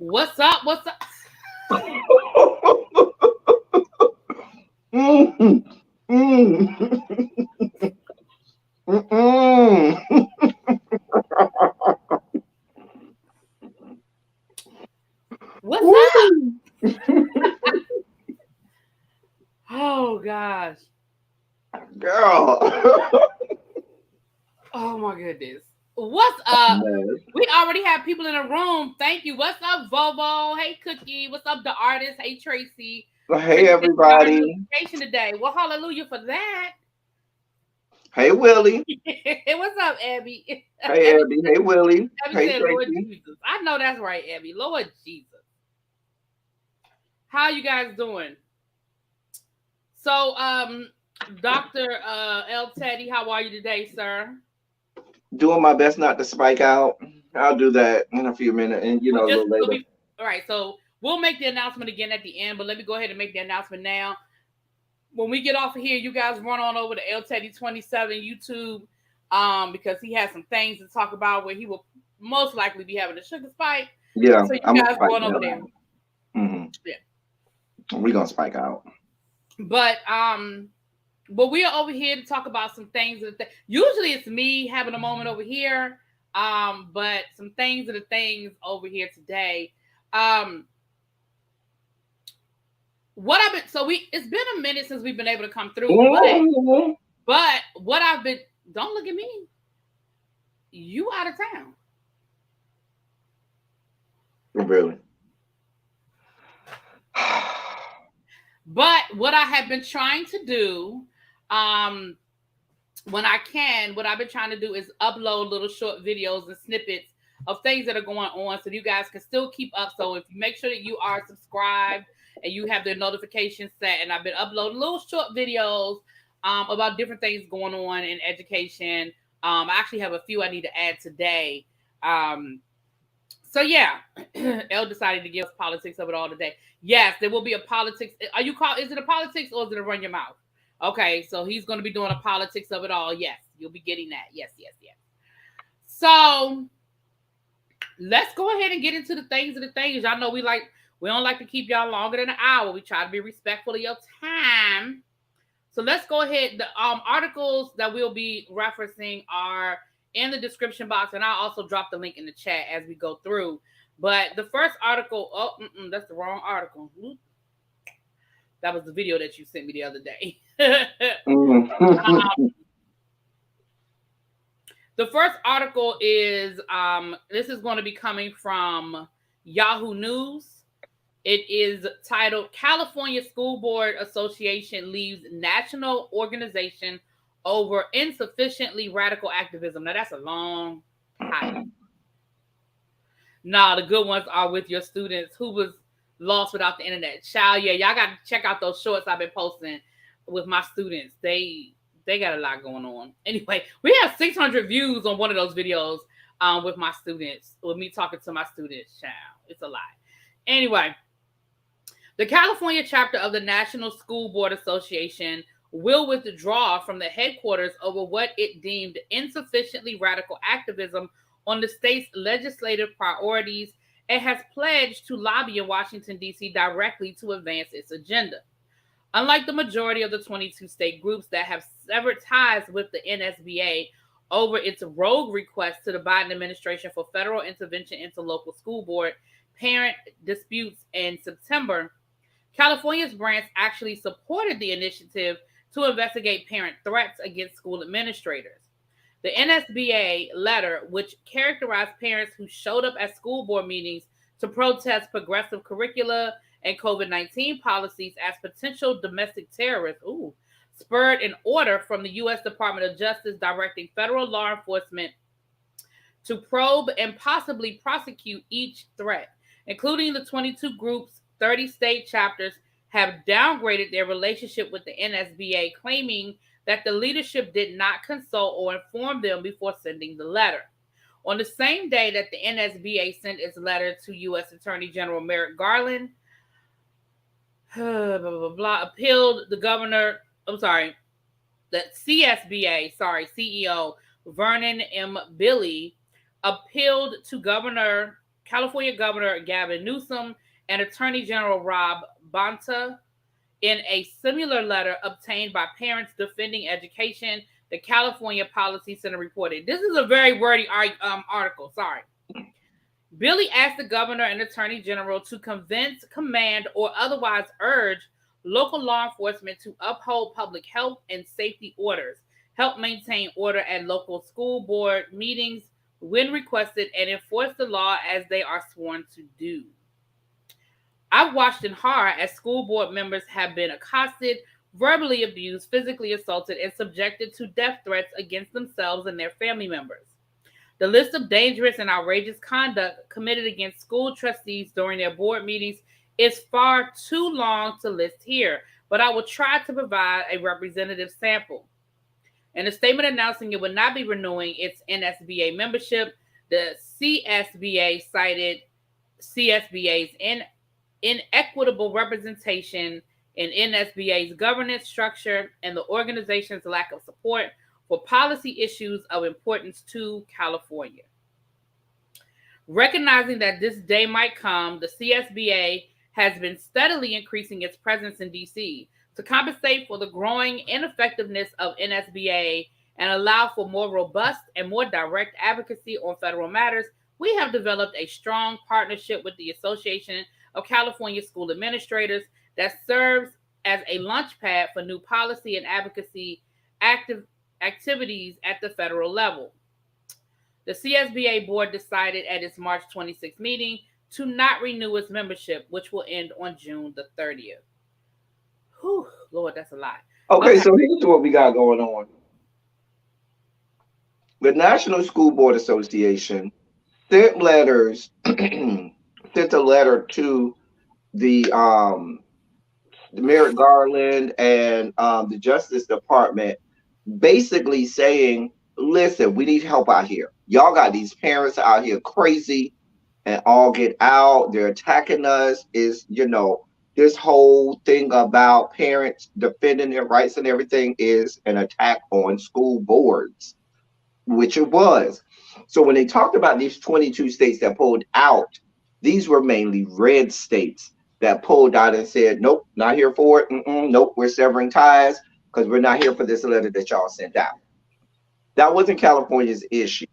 What's up? What's up? Mm, mm, mm, What's up? Woo. Oh gosh. Girl. Oh my goodness. What's up? Yes. We already have people in the room. Thank you. What's up, Vovo? Hey, Cookie. What's up, the artist? Hey, Tracy. Hey, Finishing our everybody. notification today. Well, hallelujah for that. Hey, Willie. What's up, Abby? Hey, Abby, Abby. Hey, Willie. Abby Hey, said, Lord Tracy. Jesus. I know that's right, Abby. Lord Jesus. How you guys doing? So, Dr. L. Teddy, how are you today, sir? Doing my best not to spike out. I'll do that in a few minutes and, Well, a just little we'll later. be all right. So we'll make the announcement again at the end, but let me go ahead and make the announcement now. When we get off of here, you guys run on over to L Teddy 27 YouTube, because he has some things to talk about where he will most likely be having a sugar spike. Yeah, So you I'm going to guys spike run over out. there. Hmm. Yeah. We're going to spike out. But we are over here to talk about some things usually it's me having a moment over here. But some things are the things over here today. Um, what I've been so we it's been a minute since we've been able to come through, Mhm. but what I've been don't look at me. You out of town. Really. But what I have been trying to do, um, when I can, what I've been trying to do is upload little short videos and snippets of things that are going on so you guys can still keep up. So if you make sure that you are subscribed and you have the notifications set, and I've been uploading little short videos about different things going on in education. I actually have a few I need to add today. Um, so yeah, L decided to give us politics of it all today. Yes, there will be a politics. Are you call? Is it a politics or is it a run your mouth? Okay, so he's going to be doing a politics of it all. Yes, you'll be getting that. Yes, yes, yes. So let's go ahead and get into the things of the things. Y'all know we don't like to keep y'all longer than an hour. We try to be respectful of your time. So let's go ahead. The articles that we'll be referencing are in the description box, and I'll also drop the link in the chat as we go through. But the first article, that's the wrong article. That was the video that you sent me the other day. Mhm. The first article is this is going to be coming from Yahoo News. It is titled California School Board Association Leaves National Organization Over Insufficiently Radical Activism. Now that's a long title. Nah, the good ones are with your students who was lost without the internet. Child, yeah, y'all got to check out those shorts I've been posting with my students. They got a lot going on. Anyway, we have 600 views on one of those videos with my students, with me talking to my students. Child, it's a lot. Anyway, the California chapter of the National School Board Association will withdraw from the headquarters over what it deemed insufficiently radical activism on the state's legislative priorities and has pledged to lobby in Washington, D.C. directly to advance its agenda. Unlike the majority of the 22 state groups that have severed ties with the NSBA over its rogue request to the Biden administration for federal intervention into local school board parent disputes in September, California's branch actually supported the initiative to investigate parent threats against school administrators. The NSBA letter, which characterized parents who showed up at school board meetings to protest progressive curricula and COVID-19 policies as potential domestic terrorists, spurred an order from the U.S. Department of Justice directing federal law enforcement to probe and possibly prosecute each threat, including the 22 groups. 30 state chapters have downgraded their relationship with the NSBA, claiming that the leadership did not consult or inform them before sending the letter. On the same day that the NSBA sent its letter to U.S. Attorney General Merrick Garland, blah, blah, blah, blah, appealed the governor, the CSBA, CEO Vernon M. Billy appealed to Governor California Governor Gavin Newsom and Attorney General Rob Bonta in a similar letter obtained by parents defending education. The California Policy Center reported. This is a very wordy article. Sorry. Billy asked the governor and attorney general to convince, command, or otherwise urge local law enforcement to uphold public health and safety orders, help maintain order at local school board meetings when requested, and enforce the law as they are sworn to do. I've watched in horror as school board members have been accosted, verbally abused, physically assaulted, and subjected to death threats against themselves and their family members. The list of dangerous and outrageous conduct committed against school trustees during their board meetings is far too long to list here, but I will try to provide a representative sample. In a statement announcing it would not be renewing its NSBA membership, the CSBA cited CSBA's inequitable representation in NSBA's governance structure and the organization's lack of support for policy issues of importance to California. Recognizing that this day might come, the CSBA has been steadily increasing its presence in DC to compensate for the growing ineffectiveness of NSBA and allow for more robust and more direct advocacy on federal matters. We have developed a strong partnership with the Association of California School Administrators that serves as a launchpad for new policy and advocacy activities at the federal level. The CSBA board decided at its March 26th meeting to not renew its membership, which will end on June the 30th. Whew, Lord, that's a lot. Okay, so here's what we got going on. The National School Board Association sent letters, sent a letter to the Merrick Garland and the Justice Department, basically saying, listen, we need help out here. Y'all got these parents out here crazy and all get out. They're attacking us. This whole thing about parents defending their rights and everything is an attack on school boards, which it was. So when they talked about these 22 states that pulled out, these were mainly red states that pulled out and said, nope, not here for it. Nope, we're severing ties because we're not here for this letter that y'all sent out. That wasn't California's issue.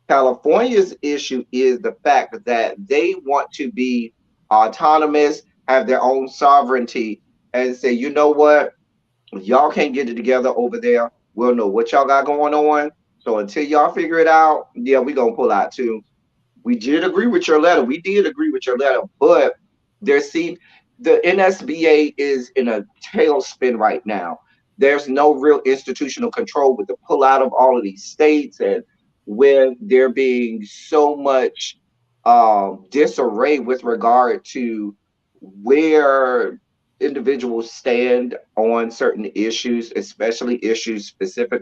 California's issue is the fact that they want to be autonomous, have their own sovereignty, and say, you know what? If y'all can't get it together over there, we'll know what y'all got going on. So until y'all figure it out, yeah, we're going to pull out too. We did agree with your letter. But the NSBA is in a tailspin right now. There's no real institutional control with the pullout of all of these states, and with there being so much disarray with regard to where individuals stand on certain issues, especially issues specific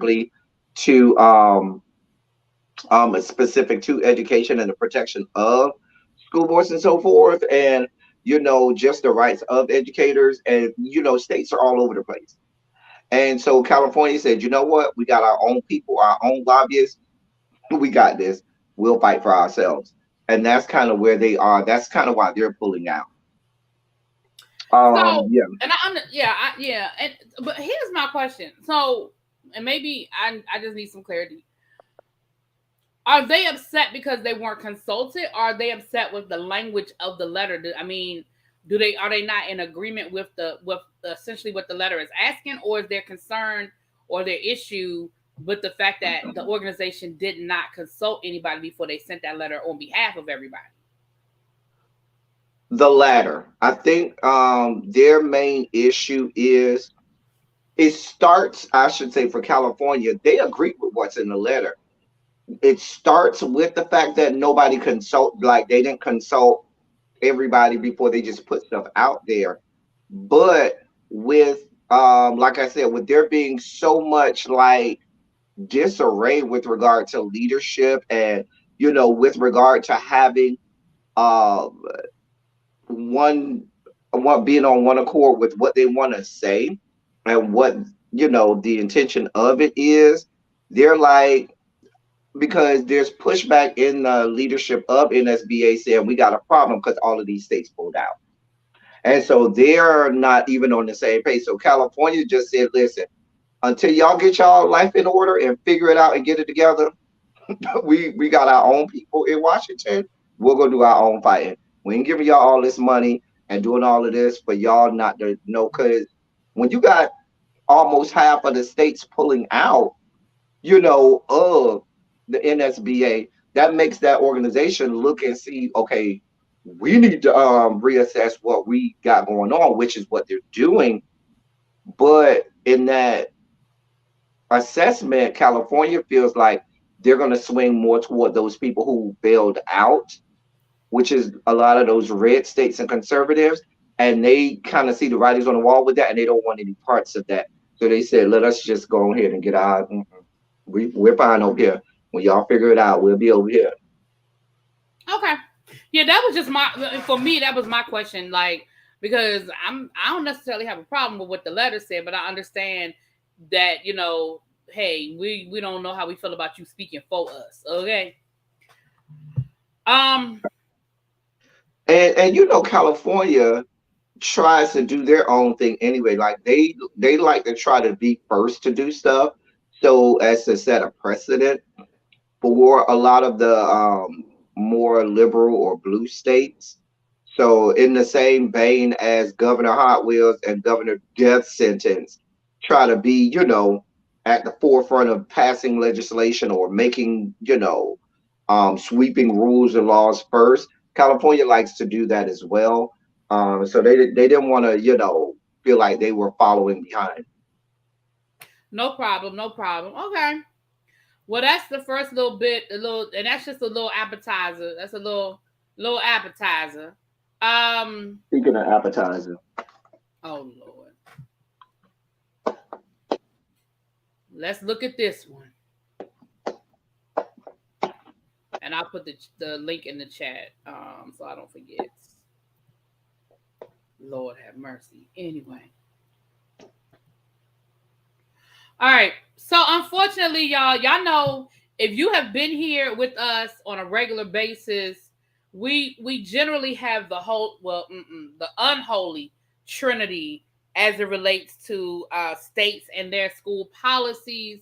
to education and the protection of school boards and so forth, and just the rights of educators, and states are all over the place. And so California said, you know what, we got our own people, our own lobbyists, we got this, we'll fight for ourselves. And that's kind of where they are. That's kind of why they're pulling out. Yeah. And but here's my question. So, and maybe I just need some clarity. Are they upset because they weren't consulted? Or are they upset with the language of the letter? Are they not in agreement with essentially what the letter is asking, or is their concern or their issue with the fact that the organization did not consult anybody before they sent that letter on behalf of everybody? The latter. I think their main issue is, it starts, I should say, for California, they agree with what's in the letter. It starts with the fact that they didn't consult everybody before they just put stuff out there. But with like I said, with there being so much disarray with regard to leadership, and with regard to having one being on one accord with what they want to say and what the intention of it is, they're like, because there's pushback in the leadership of NSBA saying we got a problem because all of these states pulled out. And so they're not even on the same page. So California just said, listen, until y'all get y'all life in order and figure it out and get it together, we got our own people in Washington. We're gonna do our own fighting. We ain't giving y'all all this money and doing all of this for y'all not to know. Because when you got almost half of the states pulling out, of the NSBA, that makes that organization look and see, okay, we need to reassess what we got going on, which is what they're doing. But in that assessment, California feels like they're going to swing more toward those people who bailed out, which is a lot of those red states and conservatives. And they kind of see the writings on the wall with that, and they don't want any parts of that. So they said, let us just go ahead and get our, we're fine over here. When y'all figure it out, we'll be over here. Okay. Yeah, that was just for me, that was my question. Like, because I don't necessarily have a problem with what the letter said, but I understand that, hey, we don't know how we feel about you speaking for us. Okay. Um, And California tries to do their own thing anyway. Like they like to try to be first to do stuff so as to set a precedent for a lot of the more liberal or blue states. So, in the same vein as Governor Hot Wheels and Governor Death Sentence, try to be, at the forefront of passing legislation or making, sweeping rules and laws first. California likes to do that as well. So they didn't want to, feel like they were following behind. no problem, no problem. Okay. Well, that's the first little bit, and that's just a little appetizer. That's a little appetizer. Speaking of appetizer, Oh Lord, let's look at this one, and I'll put the link in the chat, so I don't forget. Lord have mercy. Anyway, all right. So unfortunately, y'all know if you have been here with us on a regular basis, we generally have the unholy trinity as it relates to states and their school policies.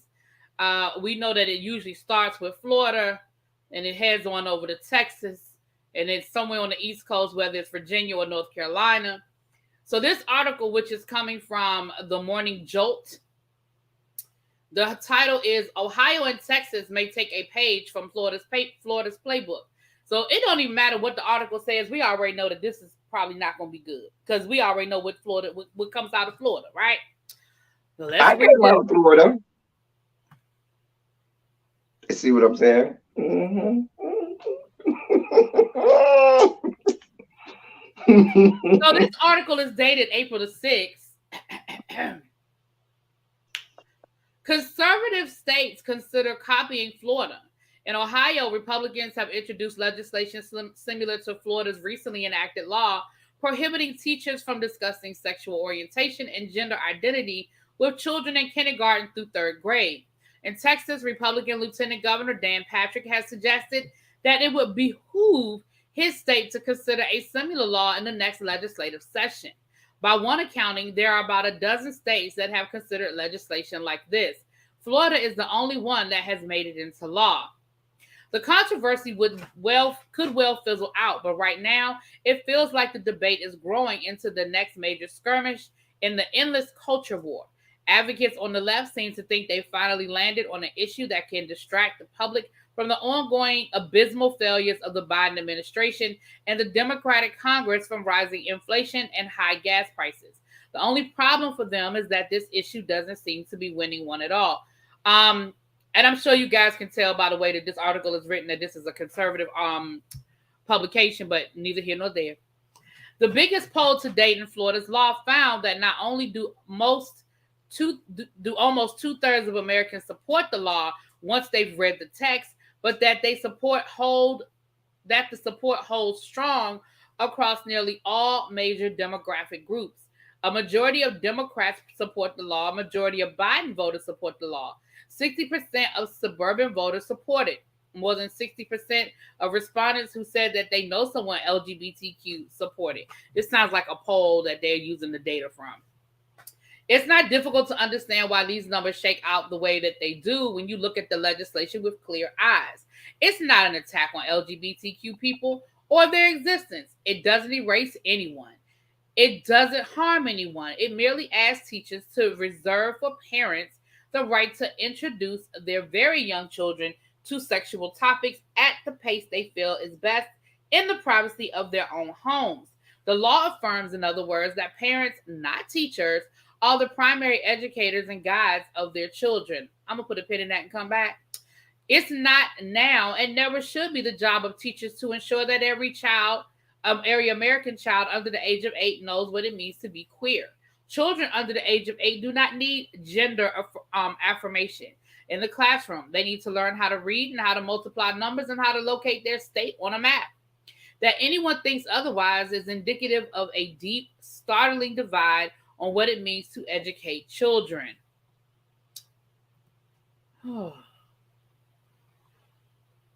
We know that it usually starts with Florida, and it heads on over to Texas, and it's somewhere on the East Coast, whether it's Virginia or North Carolina. So this article, which is coming from the Morning Jolt, the title is Ohio and Texas may take a page from Florida's playbook. So it don't even matter what the article says. We already know that this is probably not going to be good because we already know what comes out of Florida, right? So let's I read came this. out of Florida. You see what I'm saying? Mm-hmm. So this article is dated April the 6th. Conservative states consider copying Florida. In Ohio, Republicans have introduced legislation similar to Florida's recently enacted law prohibiting teachers from discussing sexual orientation and gender identity with children in kindergarten through third grade. In Texas, Republican Lieutenant Governor Dan Patrick has suggested that it would behoove his state to consider a similar law in the next legislative session. By one accounting, there are about a dozen states that have considered legislation like this. Florida is the only one that has made it into law. The controversy could well fizzle out, but right now it feels like the debate is growing into the next major skirmish in the endless culture war. Advocates on the left seem to think they finally landed on an issue that can distract the public from the ongoing abysmal failures of the Biden administration and the Democratic Congress from rising inflation and high gas prices. The only problem for them is that this issue doesn't seem to be winning one at all. And I'm sure you guys can tell by the way that this article is written that this is a conservative publication, but neither here nor there. The biggest poll to date in Florida's law found that not only do almost 2/3 of Americans support the law once they've read the text, but that the support holds strong across nearly all major demographic groups. A majority of Democrats support the law. A majority of Biden voters support the law. 60% of suburban voters support it. More than 60% of respondents who said that they know someone LGBTQ support it. This sounds like a poll that they're using the data from. It's not difficult to understand why these numbers shake out the way that they do when you look at the legislation with clear eyes. It's not an attack on LGBTQ people or their existence. It doesn't erase anyone. It doesn't harm anyone. It merely asks teachers to reserve for parents the right to introduce their very young children to sexual topics at the pace they feel is best in the privacy of their own homes. The law affirms, in other words, that parents, not teachers, are the primary educators and guides of their children. I'm going to put a pin in that and come back. It's not now and never should be the job of teachers to ensure that every American child under the age of 8 knows what it means to be queer. Children under the age of 8 do not need gender affirmation in the classroom. They need to learn how to read and how to multiply numbers and how to locate their state on a map. That anyone thinks otherwise is indicative of a deep, startling divide on what it means to educate children. And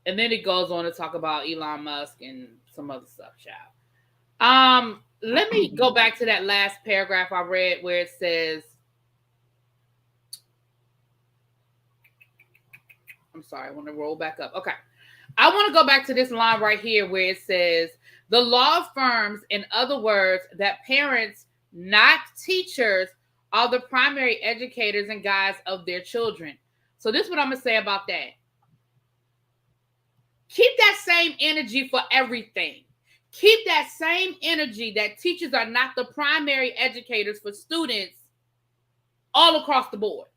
then it goes on to talk about Elon Musk and some other stuff, child. Let me go back to that last paragraph I read where it says, I'm sorry, I want to roll back up. Okay. I want to go back to this line right here where it says, the law affirms, in other words, that parents, not teachers, are the primary educators and guides of their children. So this is what I'm going to say about that. Keep that same energy for everything. Keep that same energy that teachers are not the primary educators for students all across the board,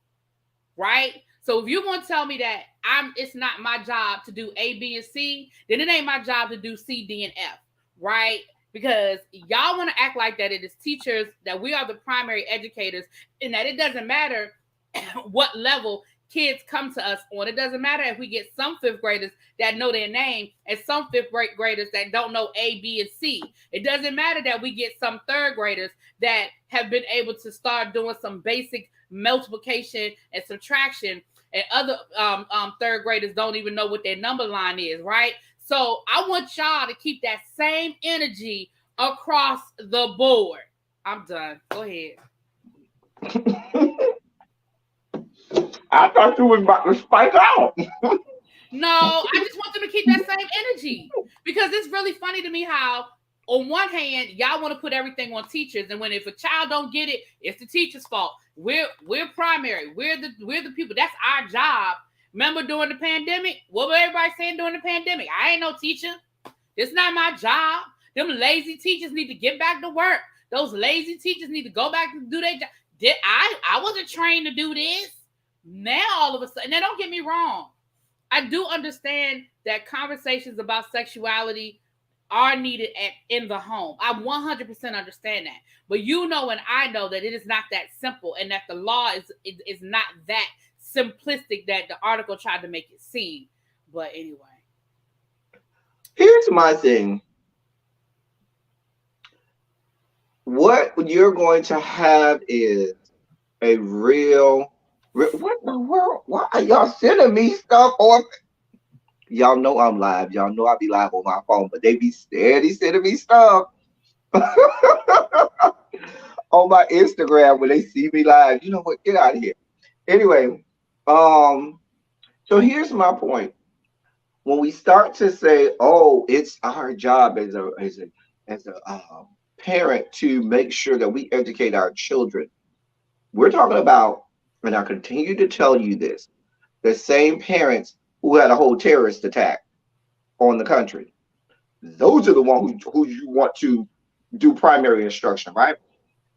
right? So if you're going to tell me that it's not my job to do A, B, and C, then it ain't my job to do C, D, and F, right? Because y'all want to act like that it is teachers, that we are the primary educators, and that it doesn't matter what level kids come to us on. It doesn't matter if we get some fifth graders that know their name and some fifth graders that don't know A, B, and C. It doesn't matter that we get some third graders that have been able to start doing some basic multiplication and subtraction, and other third graders don't even know what their number line is, right? So I want y'all to keep that same energy across the board. I'm done. Go ahead. I thought you was about to spike out. No, I just want them to keep that same energy, because it's really funny to me how, on one hand, y'all want to put everything on teachers, and if a child don't get it, it's the teacher's fault. We're primary. We're the people. That's our job. Remember during the pandemic? What was everybody saying during the pandemic? I ain't no teacher. It's not my job. Them lazy teachers need to get back to work. Those lazy teachers need to go back and do their job. I wasn't trained to do this. Now all of a sudden, now don't get me wrong. I do understand that conversations about sexuality are needed in the home. I 100% understand that. But you know and I know that it is not that simple, and that the law is not that simplistic that the article tried to make it seem. But anyway. Here's my thing. What you're going to have is a real... What in the world? Why are y'all sending me stuff on? Y'all know I'm live. Y'all know I be live on my phone, but they be steady sending me stuff on my Instagram when they see me live. You know what? Get out of here. Anyway, so here's my point. When we start to say, "Oh, it's our job as a parent to make sure that we educate our children," we're talking about, and I continue to tell you this, the same parents who had a whole terrorist attack on the country. Those are the ones who you want to do primary instruction, right?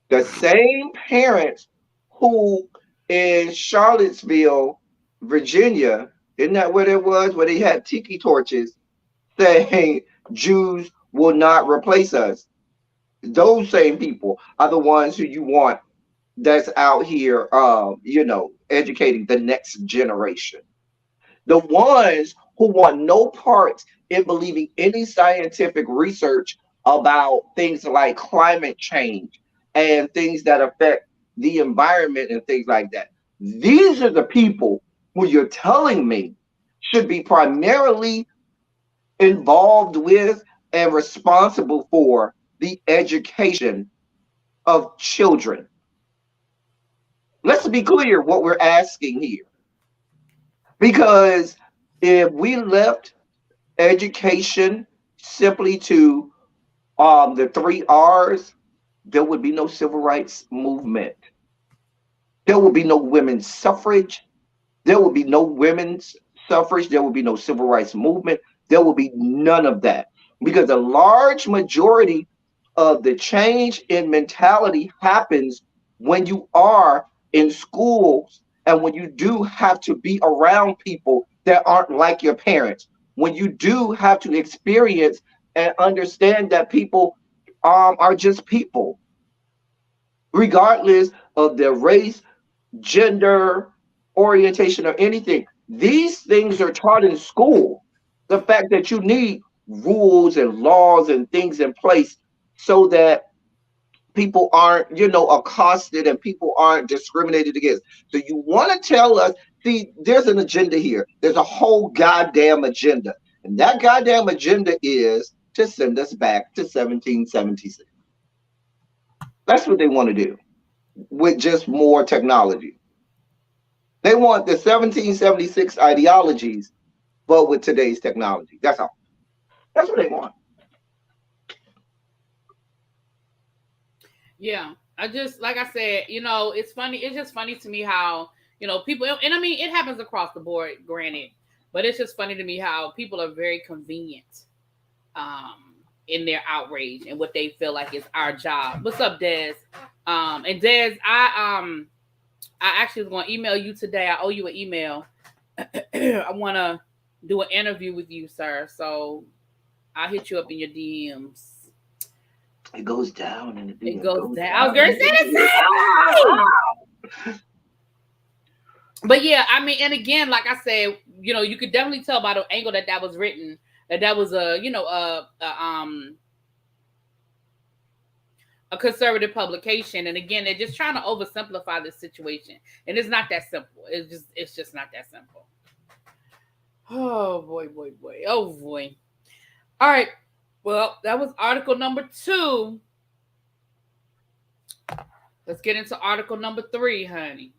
The same parents who in Charlottesville, Virginia, isn't that what it was, where they had tiki torches saying Jews will not replace us? Those same people are the ones who you want that's out here, educating the next generation. The ones who want no part in believing any scientific research about things like climate change and things that affect the environment and things like that. These are the people who you're telling me should be primarily involved with and responsible for the education of children. Let's be clear what we're asking here. Because if we left education simply to the three R's, there would be no civil rights movement. There would be no women's suffrage. There will be no women's suffrage. There will be no civil rights movement. There will be none of that because a large majority of the change in mentality happens when you are in schools and when you do have to be around people that aren't like your parents. When you do have to experience and understand that people are just people, regardless of their race, gender, orientation, or anything. These things are taught in school. The fact that you need rules and laws and things in place so that people aren't, accosted and people aren't discriminated against. So you want to tell us, see, there's an agenda here. There's a whole goddamn agenda. And that goddamn agenda is to send us back to 1776. That's what they want to do with just more technology. They want the 1776 ideologies, but with today's technology. That's all. That's what they want. Yeah, I just like I said, it's funny. It's just funny to me how people, and I mean it happens across the board, granted, but it's just funny to me how people are very convenient in their outrage and what they feel like is our job. What's up, Des? And Des, I actually was going to email you today. I owe you an email. I want to do an interview with you, sir. So I'll hit you up in your DMs. It goes down in the DM. It goes down. I was going to say the same. But yeah, I mean, and again, like I said, you could definitely tell by the angle that was written that was a conservative publication. And again, they're just trying to oversimplify this situation, and it's not that simple. It's just not that simple. Oh boy. Oh boy. All right. Well, that was article number 2. Let's get into article number 3, honey.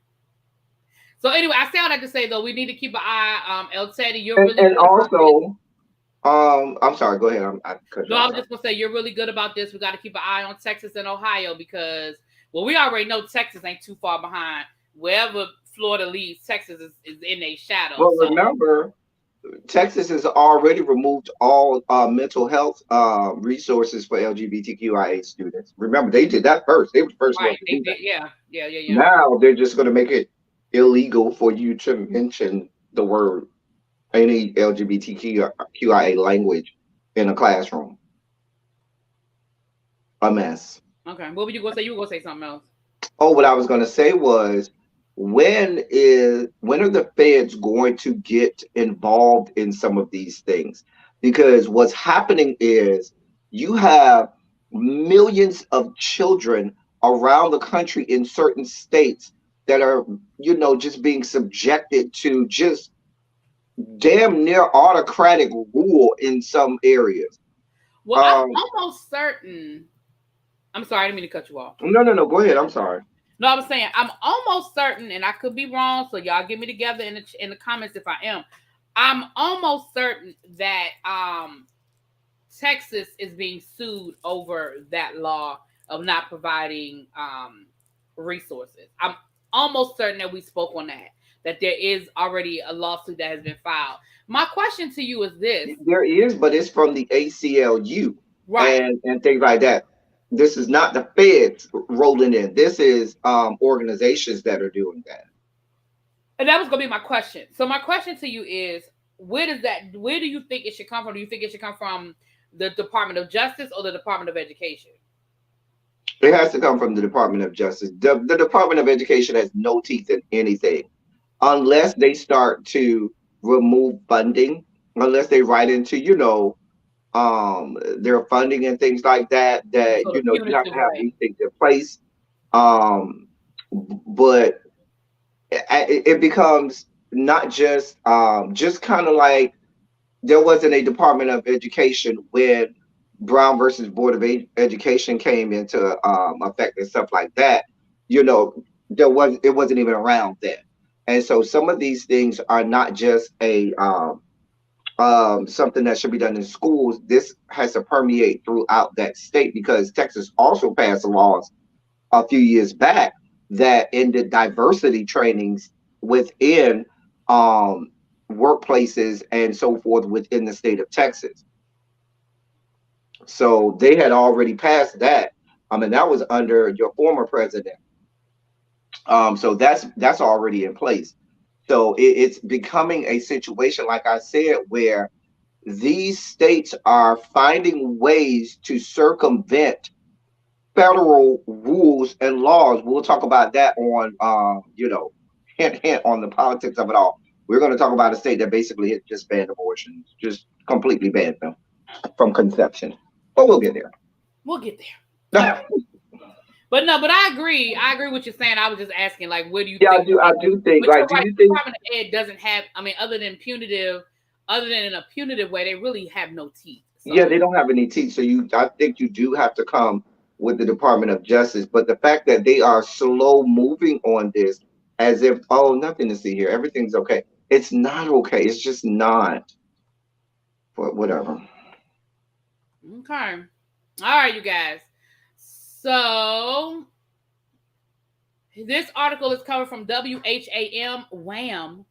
So anyway, I say all that to say though, we need to keep an eye. El Teddy, you're really and good also, I'm sorry. Go ahead. I cut you No, I off. was just gonna say you're really good about this. We got to keep an eye on Texas and Ohio because, well, we already know Texas ain't too far behind. Wherever Florida leads, Texas is in a shadow. Well, So remember, Texas has already removed all mental health resources for LGBTQIA students. Remember, they did that first. They were the first ones right, to they do that. did, yeah. Now they're just going to make it illegal for you to mention the word any LGBTQIA language in a classroom. A mess. Okay, what were you gonna say? You were gonna say something else. Oh, what I was going to say was, when are the feds going to get involved in some of these things? Because what's happening is you have millions of children around the country in certain states that are, just being subjected to just damn near autocratic rule in some areas. Well, I'm almost certain. I'm sorry, I didn't mean to cut you off. No. Go ahead. I'm sorry. No, I was saying I'm almost certain, and I could be wrong. So y'all get me together in the comments if I am. I'm almost certain that Texas is being sued over that law of not providing resources. I'm almost certain that we spoke on that there is already a lawsuit that has been filed. My question to you is this: There is, but it's from the ACLU, right? and things like that. This is not the feds rolling in. This is organizations that are doing that. And that was going to be my question. So my question to you is, where do you think it should come from? Do you think it should come from the Department of Justice or the Department of Education? It has to come from the Department of Justice. The Department of Education has no teeth in anything unless they start to remove funding, unless they write into, their funding and things like that, So you have to have these things in place. Um, but it becomes not just kind of like there wasn't a Department of Education when Brown versus Board of Education came into effect and stuff like that. You know, it wasn't even around then, and so some of these things are not just a something that should be done in schools. This has to permeate throughout that state because Texas also passed laws a few years back that ended diversity trainings within um, workplaces and so forth within the state of Texas. So they had already passed that. I mean, that was under your former president. So that's already in place. So it's becoming a situation, like I said, where these states are finding ways to circumvent federal rules and laws. We'll talk about that on, hint, hint on the politics of it all. We're going to talk about a state that basically had just banned abortions, just completely banned them from conception. But we'll get there. We'll get there. All right. But no, but I agree. I agree with what you're saying. I was just asking, like, what do you Yeah, think? I do think. But Like, you're do right. you The think? Department of Ed doesn't have. I mean, other than in a punitive way, they really have no teeth. Yeah, So they don't have any teeth. So I think you do have to come with the Department of Justice. But the fact that they are slow moving on this, as if nothing to see here, everything's okay. It's not okay. It's just not. But whatever. okay, all right, you guys. So this article is coming from WHAM. Wham!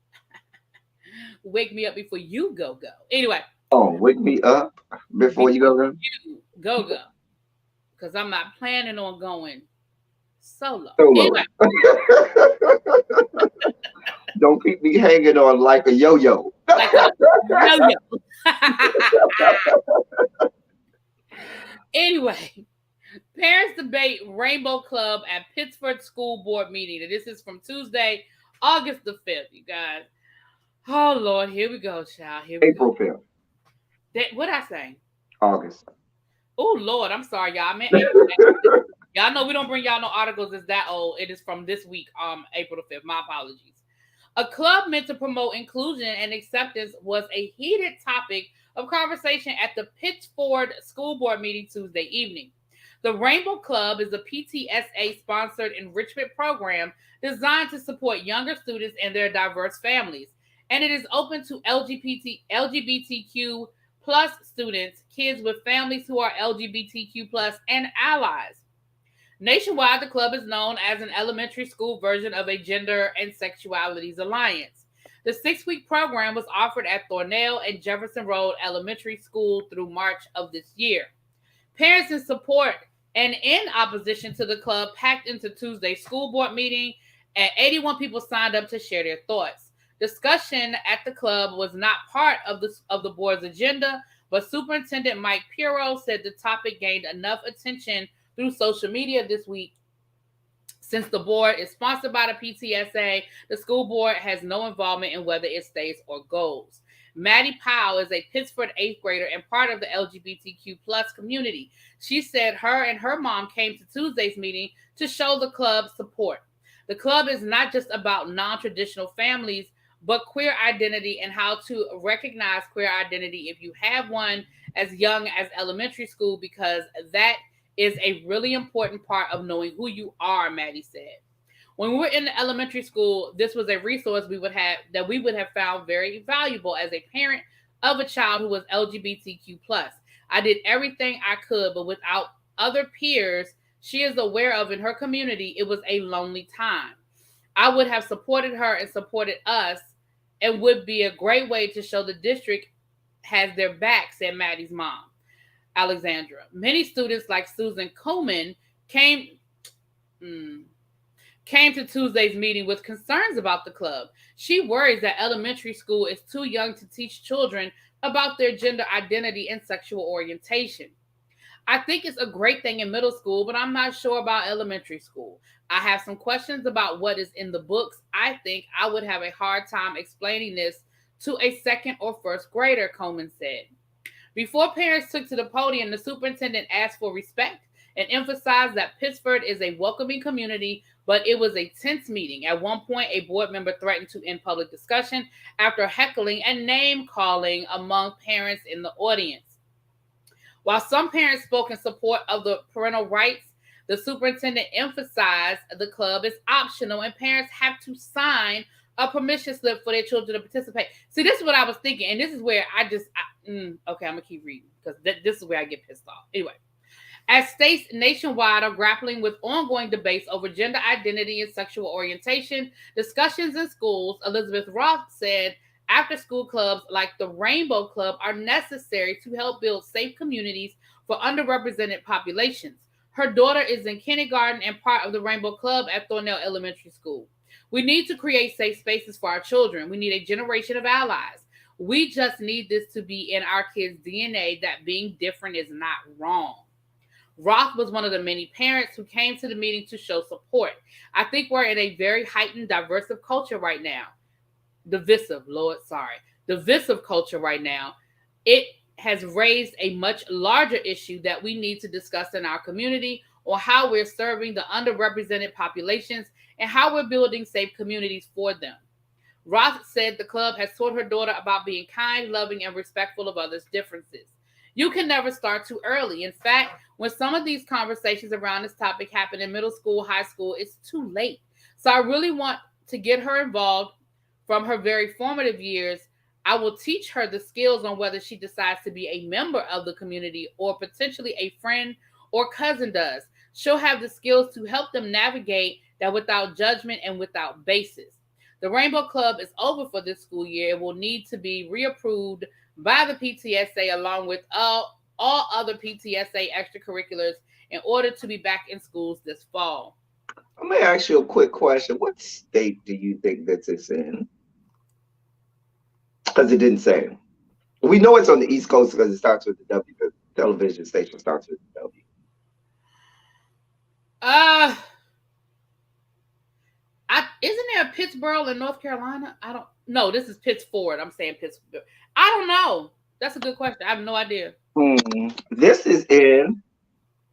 Wake me up before you go. Anyway, Oh, wake me up before you before go. Go. you go, because I'm not planning on going solo. Solo. Anyway, Don't keep me hanging on like a yo-yo. like a yo-yo. Anyway, parents debate Rainbow Club at Pittsburgh School Board meeting. And this is from Tuesday, August the 5th, you guys. Oh, Lord, here we go, child. Here we go. April 5th, What I say? August. Oh, Lord, I'm sorry, y'all. I meant April. Y'all know we don't bring y'all no articles that's that old. It is from this week, April the 5th. My apologies. A club meant to promote inclusion and acceptance was a heated topic of conversation at the Pittsford School Board meeting Tuesday evening. The Rainbow Club is a PTSA-sponsored enrichment program designed to support younger students and their diverse families, and it is open to LGBTQ plus students, kids with families who are LGBTQ plus, and allies. Nationwide, the club is known as an elementary school version of a Gender and Sexualities Alliance. The 6-week program was offered at Thornell and Jefferson Road Elementary School through March of this year. Parents in support and in opposition to the club packed into Tuesday's school board meeting, and 81 people signed up to share their thoughts. Discussion at the club was not part of the board's agenda, but Superintendent Mike Pirro said the topic gained enough attention through social media this week. Since the board is sponsored by the PTSA, the school board has no involvement in whether it stays or goes. Maddie Powell is a Pittsburgh 8th grader and part of the LGBTQ plus community. She said her and her mom came to Tuesday's meeting to show the club's support. The club is not just about non-traditional families, but queer identity and how to recognize queer identity if you have one as young as elementary school, because that is a really important part of knowing who you are, Maddie said. When we were in the elementary school, this was a resource we would have found very valuable as a parent of a child who was LGBTQ plus. I did everything I could, but without other peers she is aware of in her community, it was a lonely time. I would have supported her and supported us, and would be a great way to show the district has their back, said Maddie's mom, Alexandra. Many students like Susan Coleman came to Tuesday's meeting with concerns about the club. She worries that elementary school is too young to teach children about their gender identity and sexual orientation. I think it's a great thing in middle school, but I'm not sure about elementary school. I have some questions about what is in the books. I think I would have a hard time explaining this to a second or first grader, Coleman said. Before parents took to the podium, the superintendent asked for respect and emphasized that Pittsford is a welcoming community, but it was a tense meeting. At one point, a board member threatened to end public discussion after heckling and name calling among parents in the audience. While some parents spoke in support of the parental rights, the superintendent emphasized the club is optional and parents have to sign a permission slip for their children to participate. See, this is what I was thinking, and this is where okay, I'm gonna keep reading because this is where I get pissed off. Anyway, as states nationwide are grappling with ongoing debates over gender identity and sexual orientation, discussions in schools, Elizabeth Roth said after school clubs like the Rainbow Club are necessary to help build safe communities for underrepresented populations. Her daughter is in kindergarten and part of the Rainbow Club at Thornell Elementary School. We need to create safe spaces for our children. We need a generation of allies. We just need this to be in our kids' DNA that being different is not wrong. Roth was one of the many parents who came to the meeting to show support. I think we're in a very heightened, diverse culture right now. Divisive culture right now. It has raised a much larger issue that we need to discuss in our community on how we're serving the underrepresented populations and how we're building safe communities for them. Roth said the club has taught her daughter about being kind, loving, and respectful of others' differences. You can never start too early. In fact, when some of these conversations around this topic happen in middle school, high school, it's too late. So I really want to get her involved from her very formative years. I will teach her the skills on whether she decides to be a member of the community or potentially a friend or cousin does. She'll have the skills to help them navigate that without judgment and without basis. The Rainbow Club is over for this school year. It will need to be reapproved by the PTSA along with all other PTSA extracurriculars in order to be back in schools this fall. Let me ask you a quick question. What state do you think this is in? Because it didn't say. We know it's on the East Coast because it starts with the W. The television station starts with the W. Isn't there a Pittsburgh in North Carolina? I don't know. This is Pittsford. I'm saying Pittsburgh. I don't know. That's a good question. I have no idea. This is in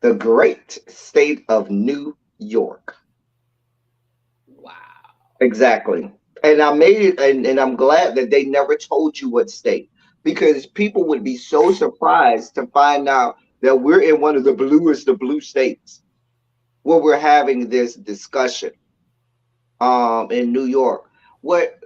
the great state of New York. Wow. Exactly. And I made it, and I'm glad that they never told you what state, because people would be so surprised to find out that we're in one of the bluest of blue states where we're having this discussion in New York. What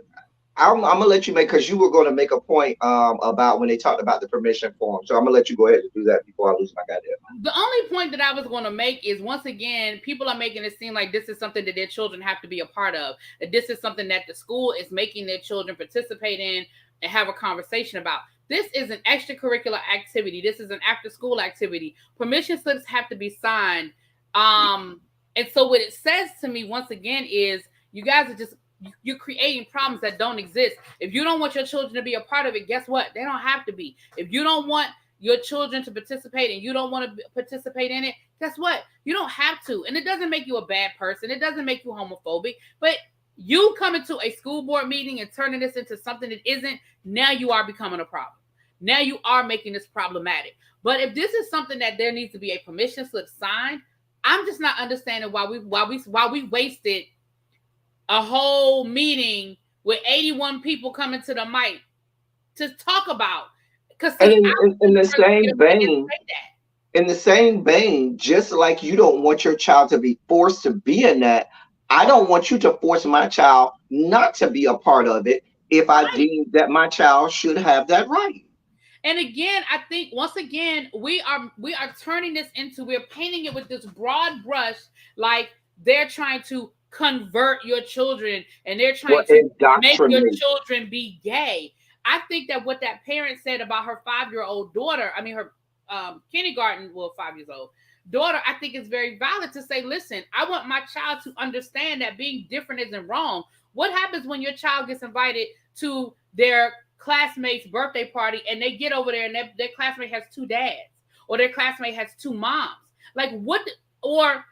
I'm gonna let you make, because you were going to make a point about when they talked about the permission form. So I'm gonna let you go ahead and do that before I lose my goddamn mind. The only point that I was going to make is, once again, people are making it seem like this is something that their children have to be a part of. That this is something that the school is making their children participate in and have a conversation about. This is an extracurricular activity. This is an after-school activity. Permission slips have to be signed. And so what it says to me, once again, is you guys are just, you're creating problems that don't exist. If you don't want your children to be a part of it, guess what? They don't have to be. If you don't want your children to participate and you don't want to participate in it, guess what? You don't have to. And it doesn't make you a bad person. It doesn't make you homophobic. But you coming to a school board meeting and turning this into something that isn't, now you are becoming a problem. Now you are making this problematic. But if this is something that there needs to be a permission slip signed, I'm just not understanding why we wasted a whole meeting with 81 people coming to the mic to talk about. Because in the same vein, just like you don't want your child to be forced to be in that, I don't want you to force my child not to be a part of it if I deem that my child should have that right. And again, I think once again we are turning this into, we're painting it with this broad brush, like they're trying to convert your children and they're trying to make your children be gay. I think that what that parent said about her 5-year-old daughter, I mean her kindergarten, 5 years old daughter, I think is very valid to say, listen, I want my child to understand that being different isn't wrong. What happens when your child gets invited to their classmate's birthday party and they get over there and their classmate has 2 dads, or their classmate has 2 moms? Like what? Or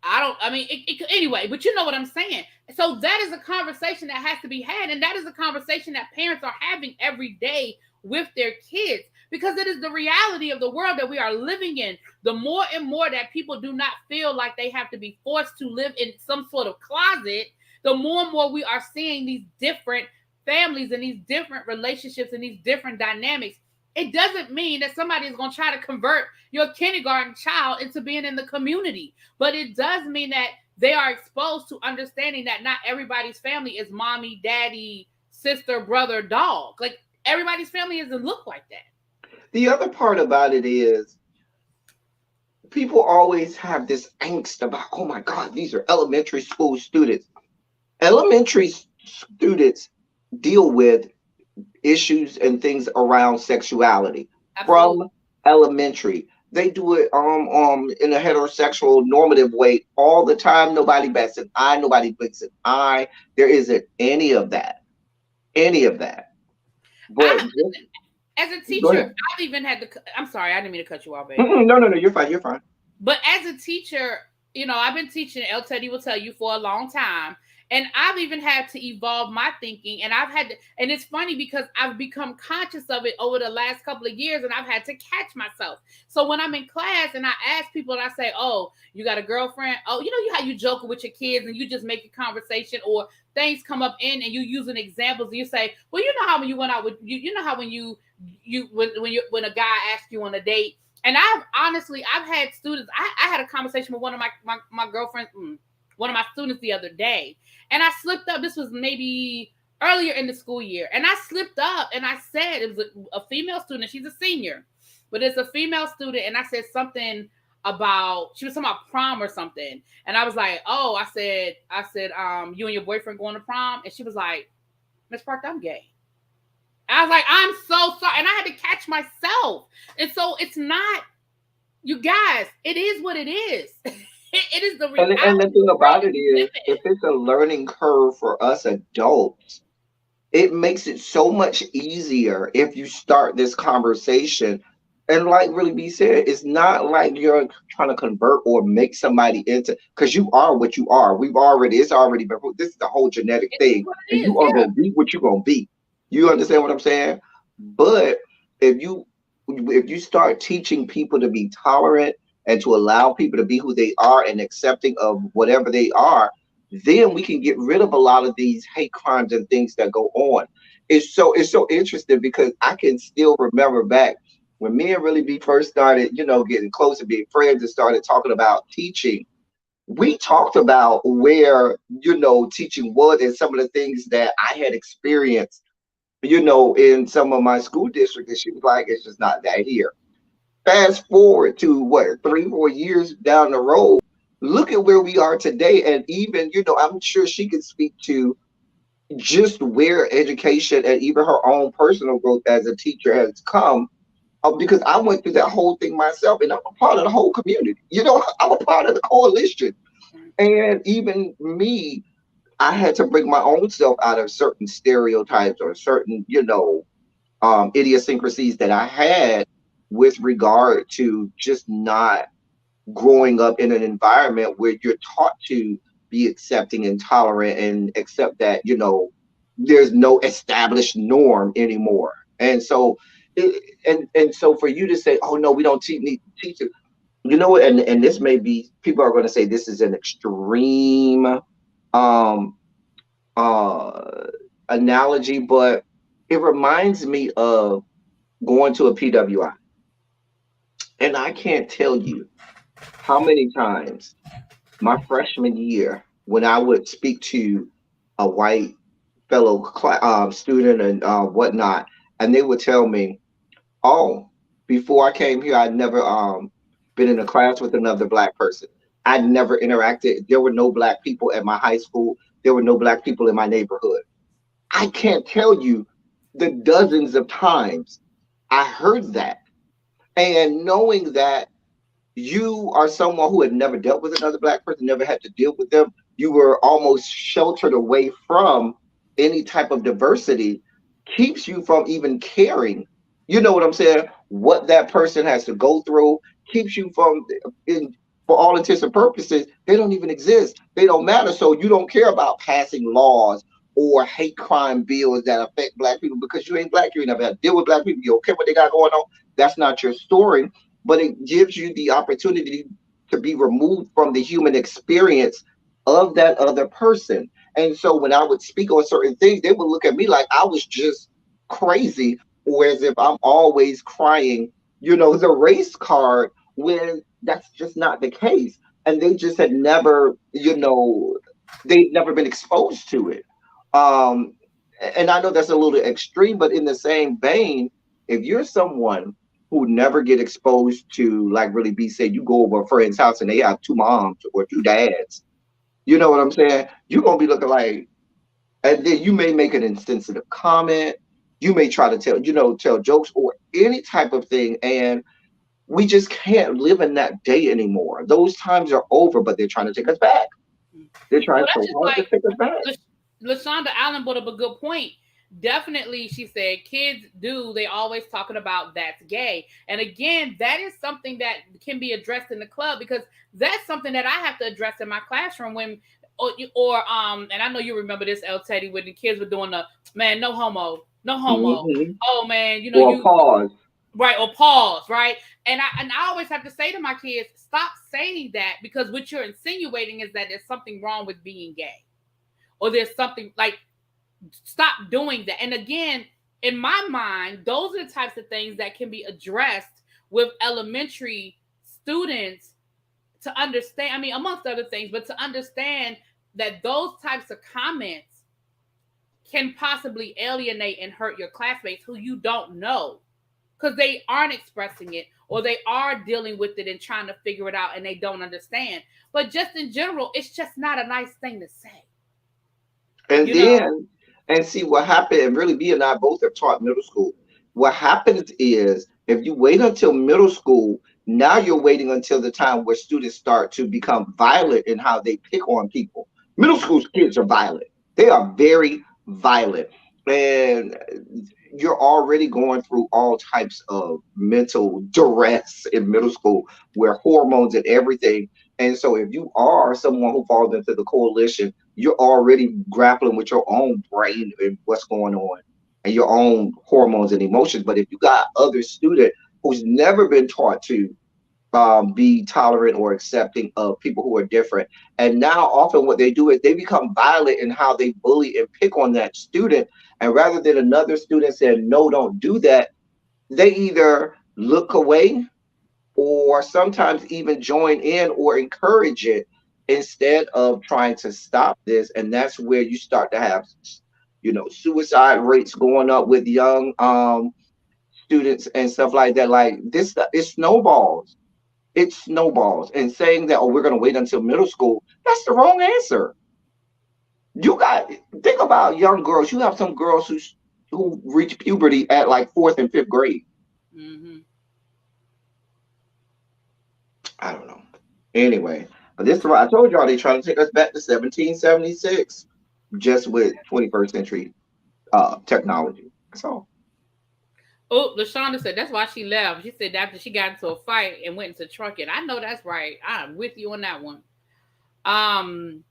I don't. I mean, anyway. But you know what I'm saying. So that is a conversation that has to be had, and that is a conversation that parents are having every day with their kids, because it is the reality of the world that we are living in. The more and more that people do not feel like they have to be forced to live in some sort of closet, the more and more we are seeing these different families and these different relationships and these different dynamics. It doesn't mean that somebody is going to try to convert your kindergarten child into being in the community, but it does mean that they are exposed to understanding that not everybody's family is mommy, daddy, sister, brother, dog. Like, everybody's family doesn't look like that. The other part about it is people always have this angst about, oh my God, these are elementary school students. Elementary students deal with issues and things around sexuality Absolutely. from elementary. They do it in a heterosexual normative way all the time. Nobody bats an eye, nobody blinks an eye. There isn't any of that. Any of that. But I just As a go teacher, ahead. I've even had to. I'm sorry, I didn't mean to cut you off, babe. No, no, no, you're fine. You're fine. But as a teacher, I've been teaching, El Teddy will tell you, for a long time. And I've even had to evolve my thinking. And and it's funny because I've become conscious of it over the last couple of years, and I've had to catch myself. So when I'm in class and I ask people and I say, oh, you got a girlfriend? Oh, how you joking with your kids and you just make a conversation, or things come up and you using examples and you say, well, you know how when you went out with you know how when when a guy asks you on a date. And I've had students. I had a conversation with one of my girlfriends, one of my students the other day, and I slipped up. This was maybe earlier in the school year, and I slipped up and I said, it was a female student. She's a senior, but it's a female student, and I said something about, she was talking about prom or something, and I was like, oh, I said, you and your boyfriend going to prom, and she was like, Miss Park, I'm gay. I was like, I'm so sorry. And I had to catch myself. And so it's not, you guys, it is what it is. It is the reality And the of thing the world about that it we live is, if it's a learning curve for us adults, it makes it so much easier if you start this conversation. And like really be said, it's not like you're trying to convert or make somebody into, because you are what you are. It's already been, this is the whole genetic in. It is thing. what it And is. you are Yeah. gonna be what you're gonna be. You understand what I'm saying? But if you start teaching people to be tolerant and to allow people to be who they are and accepting of whatever they are, then we can get rid of a lot of these hate crimes and things that go on. It's so interesting because I can still remember back when me and Really B first started, getting close and being friends and started talking about teaching. We talked about where, teaching was and some of the things that I had experienced, in some of my school districts. And she was like, it's just not that here. Fast forward to what, 3, 4 years down the road, look at where we are today. And even, I'm sure she could speak to just where education and even her own personal growth as a teacher has come. Because I went through that whole thing myself, and I'm a part of the whole community. I'm a part of the coalition. And even me, I had to bring my own self out of certain stereotypes or certain, idiosyncrasies that I had with regard to just not growing up in an environment where you're taught to be accepting and tolerant and accept that, there's no established norm anymore. And so, and so for you to say, oh no, we don't need to teach it, what? And this may be, people are going to say this is an extreme um uh analogy, but it reminds me of going to a PWI. And I can't tell you how many times my freshman year, when I would speak to a white fellow student and whatnot, and they would tell me, "Oh, before I came here, I'd never been in a class with another black person. I'd never interacted. There were no black people at my high school. There were no black people in my neighborhood." I can't tell you the dozens of times I heard that, and knowing that you are someone who had never dealt with another black person, never had to deal with them. You were almost sheltered away from any type of diversity, keeps you from even caring. You know what I'm saying? What that person has to go through keeps you from for all intents and purposes, they don't even exist. They don't matter. So you don't care about passing laws or hate crime bills that affect black people because you ain't black. You ain't never had to deal with black people. You don't care what they got going on. That's not your story. But it gives you the opportunity to be removed from the human experience of that other person. And so when I would speak on certain things, they would look at me like I was just crazy, or as if I'm always crying, the race card, when that's just not the case. And they just had never, they've never been exposed to it. Um, and I know that's a little extreme, but in the same vein, if you're someone who never get exposed to, like, really be said, you go over a friend's house and they have two moms or two dads, you know what I'm saying? You're gonna be looking like, and then you may make an insensitive comment. You may try to tell jokes or any type of thing, and we just can't live in that day anymore. Those times are over, but they're trying to take us back. They're trying Well, that's so just hard to like take us back. LaShonda Allen brought up a good point. Definitely, she said, kids they always talking about that's gay. And again, that is something that can be addressed in the club, because that's something that I have to address in my classroom when, and I know you remember this, El Teddy, when the kids were doing the, man, no homo, no homo. Hmm. Oh man, Or pause. right, or pause, right? And I always have to say to my kids, stop saying that, because what you're insinuating is that there's something wrong with being gay, or there's something like, stop doing that. And again, in my mind, those are the types of things that can be addressed with elementary students to understand. I mean, amongst other things, but to understand that those types of comments can possibly alienate and hurt your classmates who you don't know, because they aren't expressing it, or they are dealing with it and trying to figure it out and they don't understand. But just in general, it's just not a nice thing to say. And You know, then, and see what happened, and really, B and I both have taught middle school. What happens is, if you wait until middle school, now you're waiting until the time where students start to become violent in how they pick on people. Middle school kids are violent. They are very violent. And you're already going through all types of mental duress in middle school, where hormones and everything. And so if you are someone who falls into the coalition, you're already grappling with your own brain and what's going on and your own hormones and emotions. But if you got other student who's never been taught to be tolerant or accepting of people who are different, and now often what they do is they become violent in how they bully and pick on that student, and rather than another student saying, no, don't do that, they either look away or sometimes even join in or encourage it instead of trying to stop this. And that's where you start to have, suicide rates going up with young students and stuff like that. Like this, it snowballs. It snowballs. And saying that, oh, we're going to wait until middle school, that's the wrong answer. You got think about young girls. You have some girls who reach puberty at like fourth and fifth grade. mm-hmm. I don't know. Anyway, this is what I told y'all. They trying to take us back to 1776, just with 21st century technology. That's all. Oh, LaShonda said that's why she left. She said after she got into a fight and went into trucking. I know that's right. I'm with you on that one. Um,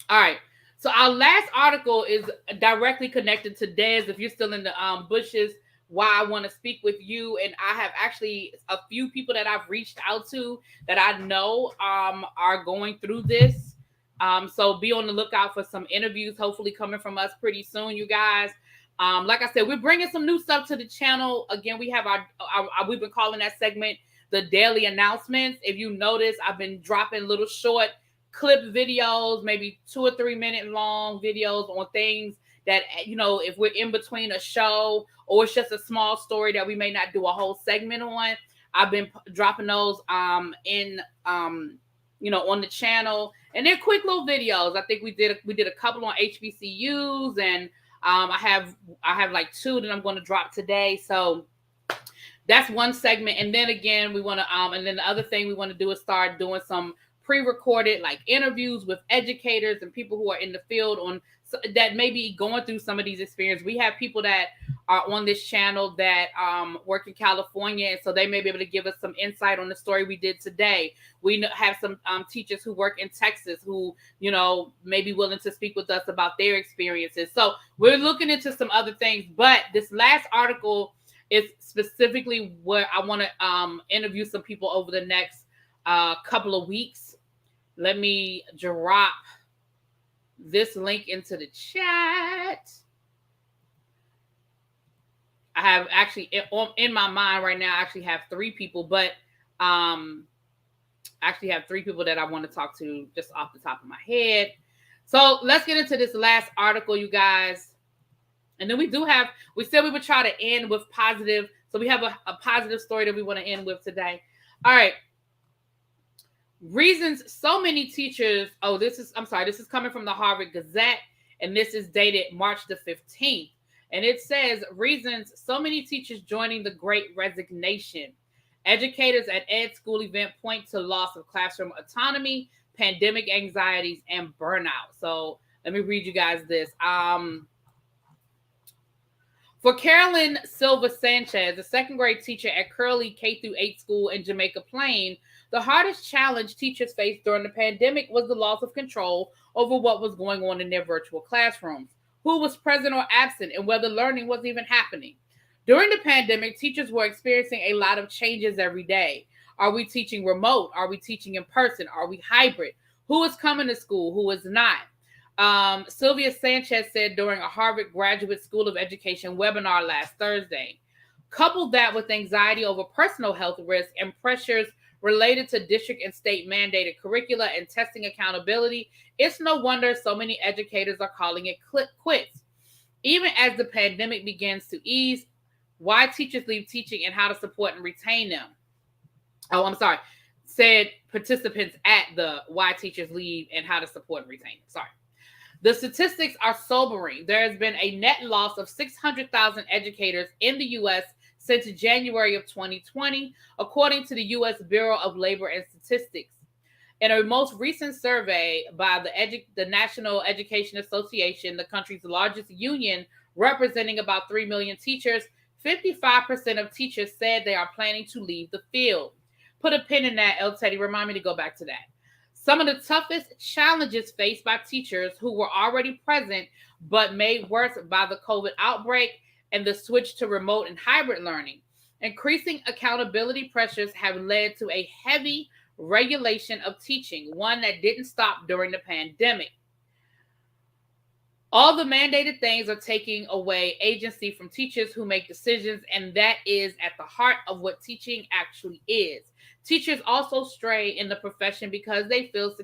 all right. So our last article is directly connected to Dez. If you're still in the bushes, why I want to speak with you, and I have actually a few people that I've reached out to that I know are going through this. So be on the lookout for some interviews, hopefully coming from us pretty soon, you guys. Like I said, we're bringing some new stuff to the channel. Again, we have our we've been calling that segment the daily announcements. If you notice, I've been dropping little short clip videos, maybe 2 or 3 minute long videos on things that, if we're in between a show or it's just a small story that we may not do a whole segment on. I've been dropping those in on the channel, and they're quick little videos. I think we did a couple on HBCUs, and I have like 2 that I'm going to drop today. So that's one segment. And then again, we want to and then the other thing we want to do is start doing some pre-recorded like interviews with educators and people who are in the field on that may be going through some of these experiences. We have people that are on this channel that work in California, and so they may be able to give us some insight on the story we did today. We have some teachers who work in Texas who, may be willing to speak with us about their experiences. So we're looking into some other things, but this last article is specifically where I want to interview some people over the next couple of weeks. Let me drop this link into the chat. I have actually in my mind right now, I actually have 3 people, but I actually have 3 people that I want to talk to just off the top of my head. So let's get into this last article, you guys. And then we said we would try to end with positive. So we have a positive story that we want to end with today. All right. Reasons so many teachers, this is coming from the Harvard Gazette, and this is dated March the 15th. And it says, reasons so many teachers joining the Great Resignation. Educators at Ed School event point to loss of classroom autonomy, pandemic anxieties, and burnout. So let me read you guys this. For Carolyn Silva Sanchez, a second grade teacher at Curley K-8 school in Jamaica Plain, the hardest challenge teachers faced during the pandemic was the loss of control over what was going on in their virtual classrooms, who was present or absent, and whether learning was even happening. During the pandemic, teachers were experiencing a lot of changes every day. Are we teaching remote? Are we teaching in person? Are we hybrid? Who is coming to school? Who is not? Sylvia Sanchez said during a Harvard Graduate School of Education webinar last Thursday. Couple that with anxiety over personal health risks and pressures related to district and state mandated curricula and testing accountability, it's no wonder so many educators are calling it quits. Even as the pandemic begins to ease, why teachers leave teaching and how to support and retain them. Said participants at the why teachers leave and how to support and retain them. The statistics are sobering. There has been a net loss of 600,000 educators in the U.S. since January of 2020, according to the U.S. Bureau of Labor and Statistics. In a most recent survey by the National Education Association, the country's largest union, representing about 3 million teachers, 55% of teachers said they are planning to leave the field. Put a pin in that, El Teddy. Remind me to go back to that. Some of the toughest challenges faced by teachers who were already present but made worse by the COVID outbreak and the switch to remote and hybrid learning. Increasing accountability pressures have led to a heavy regulation of teaching, one that didn't stop during the pandemic. All the mandated things are taking away agency from teachers who make decisions, and that is at the heart of what teaching actually is. Teachers also stray in the profession because they feel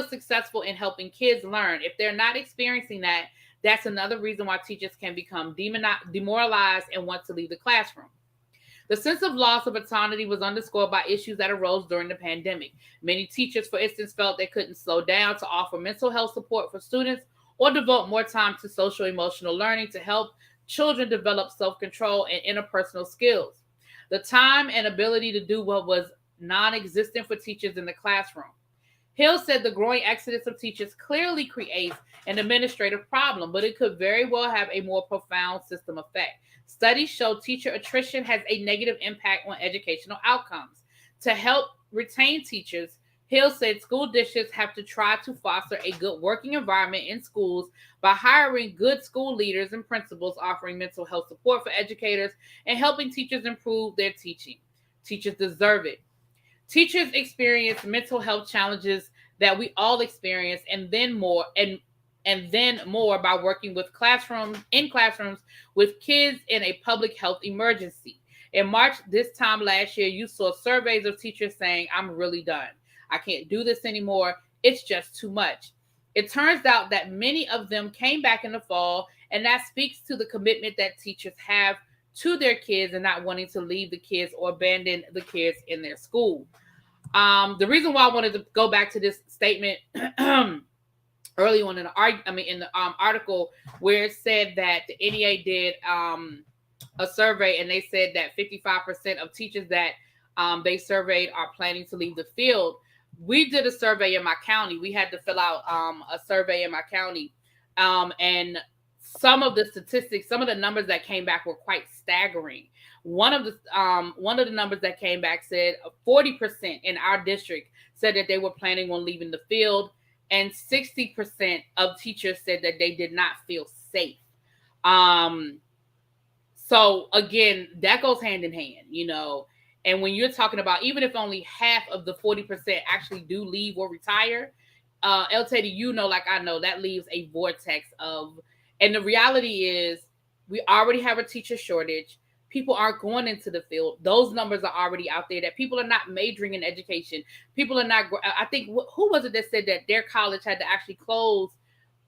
successful in helping kids learn. If they're not experiencing that, that's another reason why teachers can become demoralized and want to leave the classroom. The sense of loss of autonomy was underscored by issues that arose during the pandemic. Many teachers, for instance, felt they couldn't slow down to offer mental health support for students or devote more time to social emotional learning to help children develop self-control and interpersonal skills. The time and ability to do what was non-existent for teachers in the classroom. Hill said the growing exodus of teachers clearly creates an administrative problem, but it could very well have a more profound system effect. Studies show teacher attrition has a negative impact on educational outcomes. To help retain teachers, Hill said school districts have to try to foster a good working environment in schools by hiring good school leaders and principals, offering mental health support for educators, and helping teachers improve their teaching. Teachers deserve it. Teachers experience mental health challenges that we all experience, and then more by working with classrooms with kids in a public health emergency. In March this time last year, you saw surveys of teachers saying, "I'm really done. I can't do this anymore. It's just too much." It turns out that many of them came back in the fall, and that speaks to the commitment that teachers have to their kids and not wanting to leave the kids or abandon the kids in their school. The reason why I wanted to go back to this statement early on in the article where it said that the NEA did a survey, and they said that 55% of teachers that they surveyed are planning to leave the field. We did a survey in my county. We had to fill out a survey in my county, and some of the statistics, some of the numbers that came back were quite staggering. One of the numbers that came back said 40% in our district said that they were planning on leaving the field, and 60% of teachers said that they did not feel safe. Um, so again, that goes hand in hand, you know. And when you're talking about, even if only half of the 40% actually do leave or retire, LTD, you know, like I know, that leaves a vortex of, and the reality is we already have a teacher shortage. People aren't going into the field. Those numbers are already out there that people are not majoring in education. People are not, I think, who was it that said that their college had to actually close?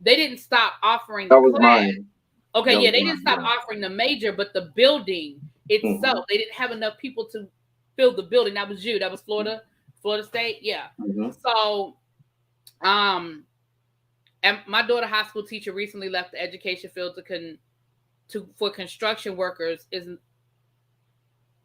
They didn't stop offering the That was class. mine. Okay, That yeah, was they didn't mine. stop offering the major, but the building Yeah. itself, they didn't have enough people to fill the building. That was you. That was Florida State. Yeah. Hmm. So, um, and my daughter, high school teacher, recently left the education field to for construction workers. Is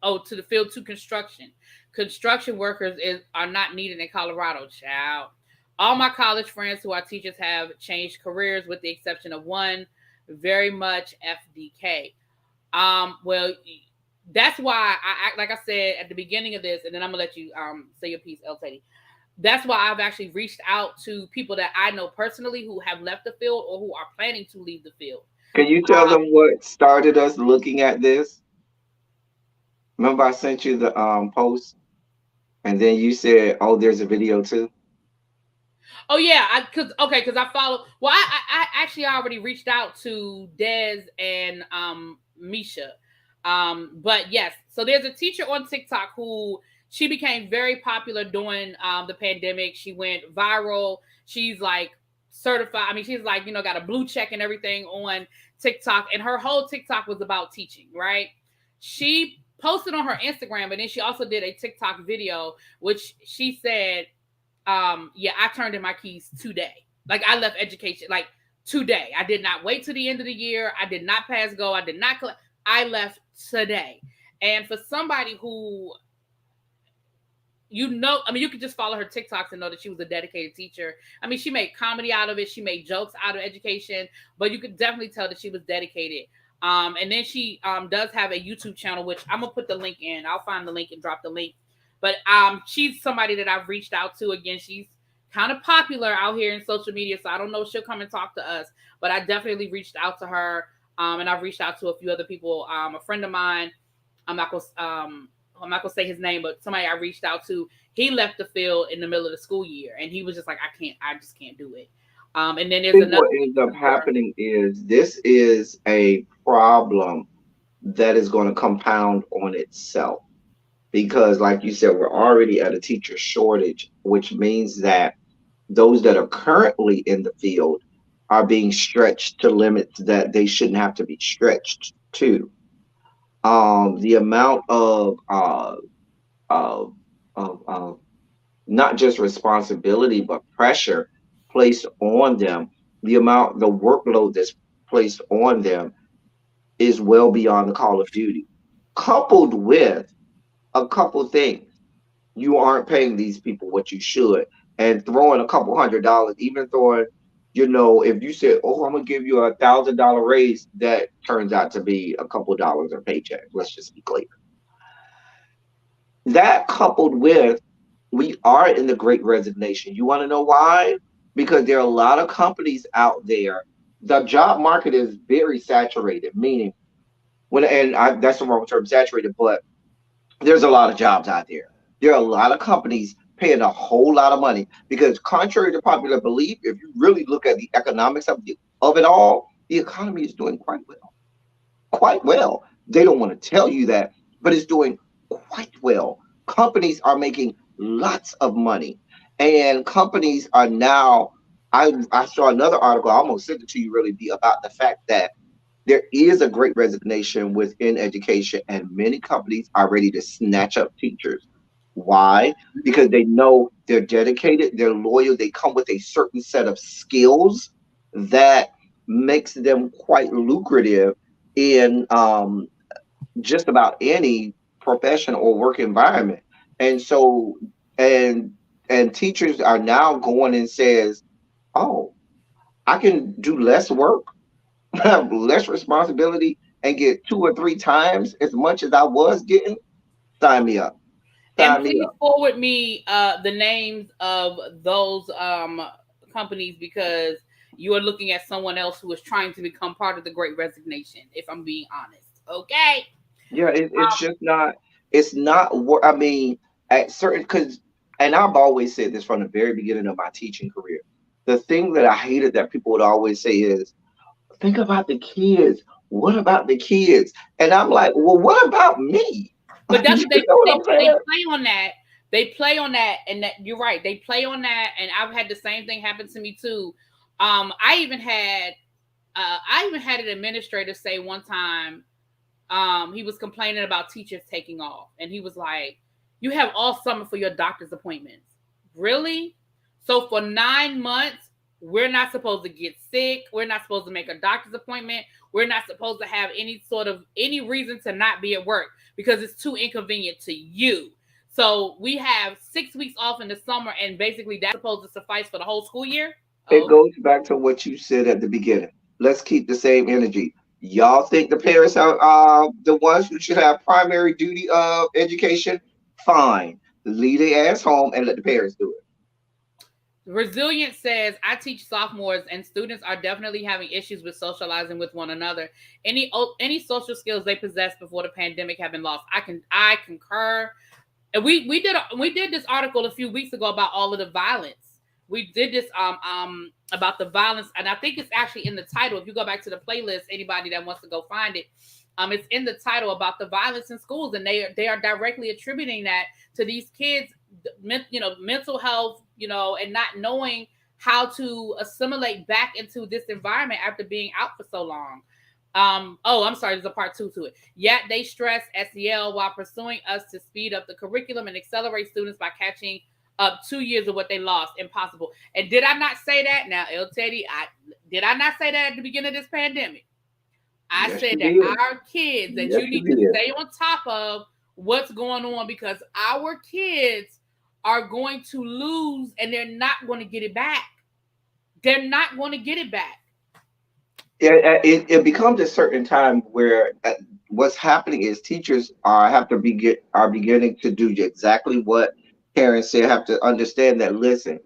to the field to construction. Construction workers are not needed in Colorado, child. All my college friends who are teachers have changed careers with the exception of one, very much FDK. Well, that's why like I said at the beginning of this, and then I'm gonna let you say your piece, El Teddy. That's why I've actually reached out to people that I know personally who have left the field or who are planning to leave the field. Can you tell them what started us looking at this? Remember, I sent you the post, and then you said, "Oh, there's a video too." Oh yeah, because I follow. Well, I actually already reached out to Des and Misha, but yes. So there's a teacher on TikTok who she became very popular during the pandemic. She went viral. She's like certified. I mean, she's like got a blue check and everything on TikTok, and her whole TikTok was about teaching. Right? She posted on her Instagram, and then she also did a TikTok video, which she said yeah, I turned in my keys today. Like I left education like today. I did not wait to the end of the year. I did not pass go. I did not collect. I left today. And for somebody who I mean, you could just follow her TikToks and know that she was a dedicated teacher. I mean, she made comedy out of it. She made jokes out of education, but you could definitely tell that she was dedicated. And then she does have a YouTube channel, which I'm gonna put the link in. I'll find the link and drop the link. But she's somebody that I've reached out to. Again, she's kind of popular out here in social media, so I don't know if she'll come and talk to us. But I definitely reached out to her, and I've reached out to a few other people. A friend of mine, I'm not gonna I'm not gonna say his name, but somebody I reached out to, he left the field in the middle of the school year, and he was just like, I just can't do it. And then I there's think another what ends up teacher. happening is this is a problem that is going to compound on itself because, like you said, we're already at a teacher shortage, which means that those that are currently in the field are being stretched to limits that they shouldn't have to be stretched to. The amount of, of not just responsibility but pressure placed on them, the workload that's placed on them is well beyond the call of duty. Coupled with a couple things, you aren't paying these people what you should, and throwing a couple $100, even throwing, if you said, "Oh, I'm gonna give you $1,000 raise," that turns out to be a couple dollars a paycheck. Let's just be clear. That coupled with we are in the great resignation. You want to know why? Because there are a lot of companies out there. The job market is very saturated, meaning that's the wrong term, saturated, but there's a lot of jobs out there. There are a lot of companies paying a whole lot of money because, contrary to popular belief, if you really look at the economics of it all, the economy is doing quite well. Quite well. They don't want to tell you that, but it's doing quite well. Companies are making lots of money, and companies are now. I saw another article. I almost sent it to you, really, about the fact that there is a great resignation within education, and many companies are ready to snatch up teachers. Why? Because they know they're dedicated, they're loyal, they come with a certain set of skills that makes them quite lucrative in just about any profession or work environment. And so, and teachers are now going and says, "Oh, I can do less work have less responsibility and get 2 or 3 times as much as I was getting, sign me up. And Sign me please up. forward me the names of those companies, because you are looking at someone else who is trying to become part of the Great Resignation, if I'm being honest. Okay. Yeah, it's just not. It's not. I mean, at certain because, and I've always said this from the very beginning of my teaching career. The thing that I hated that people would always say is, "Think about the kids. What about the kids?" And I'm like, "Well, what about me?" But that's You what know what I'm they saying? play on that. They play on that, and that you're right. They play on that, and I've had the same thing happen to me too. I even had an administrator say one time, he was complaining about teachers taking off, and he was like, "You have all summer for your doctor's appointments, really? So for 9 months, we're not supposed to get sick. We're not supposed to make a doctor's appointment. We're not supposed to have any reason to not be at work because it's too inconvenient to you. So we have 6 weeks off in the summer, and basically that's supposed to suffice for the whole school year." It Oh, goes back to what you said at the beginning. Let's keep the same energy. Y'all think the parents are the ones who should have primary duty of education? Fine. Leave their ass home and let the parents do it. Resilient says, I teach sophomores and students are definitely having issues with socializing with one another. Any social skills they possessed before the pandemic have been lost. I concur. And we did this article a few weeks ago about all of the violence. We did this about the violence, and I think it's actually in the title. If you go back to the playlist, anybody that wants to go find it, it's in the title about the violence in schools, and they are directly attributing that to these kids, mental health, and not knowing how to assimilate back into this environment after being out for so long. Oh, I'm sorry, there's a part two to it. Yet they stress SEL while pursuing us to speed up the curriculum and accelerate students by catching up 2 years of what they lost. Impossible. And did I not say that? Now, El Teddy, did I not say that at the beginning of this pandemic? I Yes, said you that did. our kids, that Yes, you you need to did. stay on top of what's going on, because our kids are going to lose and they're not going to get it back. They're not going to get it back. It becomes a certain time where what's happening is teachers are beginning to do exactly what parents say. Have to understand that. Listen,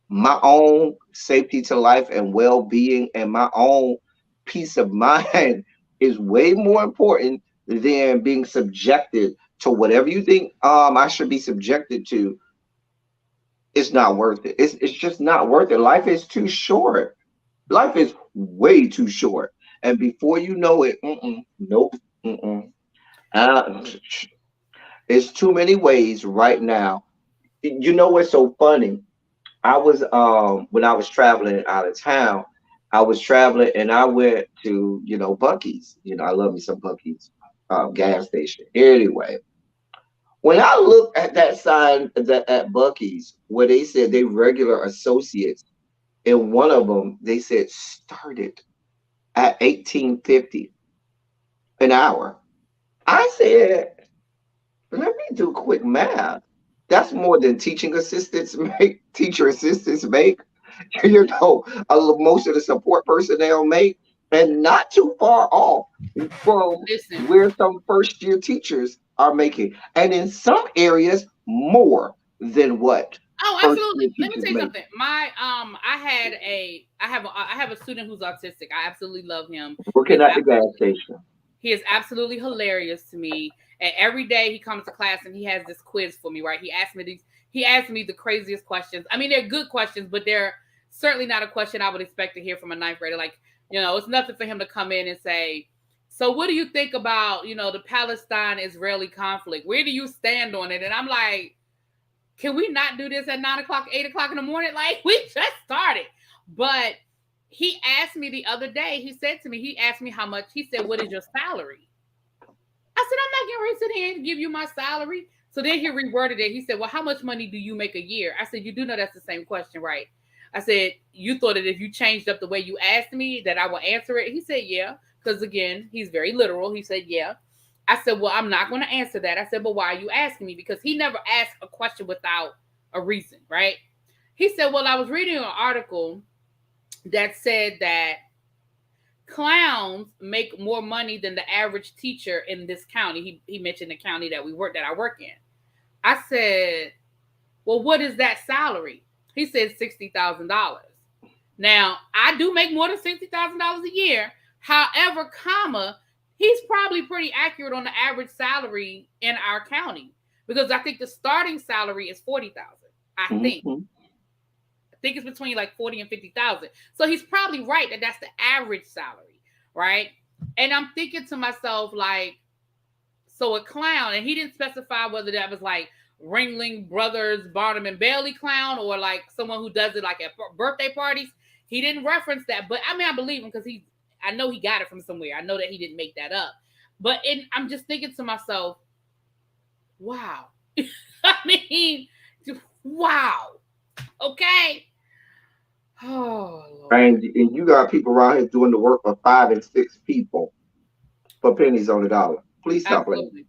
my own safety to life and well being and my own peace of mind is way more important than being subjected to whatever you think I should be subjected to. It's not worth it. It's just not worth it. Life is too short. Life is way too short. And before you know it, nope, mm-mm. Uh, it's too many ways right now. You know what's so funny? I was when I was traveling out of town, I was traveling and I went to, Bucky's. I love me some Bucky's gas station. Anyway, when I looked at that sign that at Bucky's where they said they regular associates, in one of them they said started at 18.50 an hour. I said, let me do quick math. That's more than teaching assistants make, teacher assistants make, most of the support personnel make, and not too far off from Listen, where some first year teachers are making. And in some areas, more than what oh, first year absolutely. Let me teachers tell you make. something. I have a student who's autistic. I absolutely love him. He Working is at the gas absolutely station. he is absolutely hilarious to me. And every day he comes to class and he has this quiz for me, right? He asks me the craziest questions. I mean, they're good questions, but they're certainly not a question I would expect to hear from a ninth grader. Like, it's nothing for him to come in and say, so what do you think about, the Palestine Israeli conflict? Where do you stand on it? And I'm like, can we not do this at 9 o'clock, 8 o'clock in the morning? Like, we just started. But he asked me the other day, he asked me how much, he said, what is your salary? I said, I'm not getting ready to sit here and give you my salary. So then he reworded it. He said, well, how much money do you make a year? I said, you do know that's the same question, right? I said, you thought that if you changed up the way you asked me that I would answer it? He said, yeah. Because again, he's very literal. He said, yeah. I said, well, I'm not going to answer that. I said, but why are you asking me? Because he never asked a question without a reason, right? He said, well, I was reading an article that said that clowns make more money than the average teacher in this county. He mentioned the county that I work in. I said, well, what is that salary? He said $60,000. Now, I do make more than $60,000 a year. However, he's probably pretty accurate on the average salary in our county, because I think the starting salary is $40,000. I think. Mm-hmm. I think it's between like 40 and 50,000. So he's probably right that that's the average salary, right? And I'm thinking to myself, like, so a clown, and he didn't specify whether that was like Ringling Brothers, Barnum and Bailey clown, or like someone who does it like at birthday parties. He didn't reference that, but I mean, I believe him because I know he got it from somewhere. I know that he didn't make that up. But I'm just thinking to myself, wow. I mean, wow. Okay. Oh, Lord. And you got people around here doing the work for 5 and 6 people for pennies on the dollar. Please stop playing. Absolutely.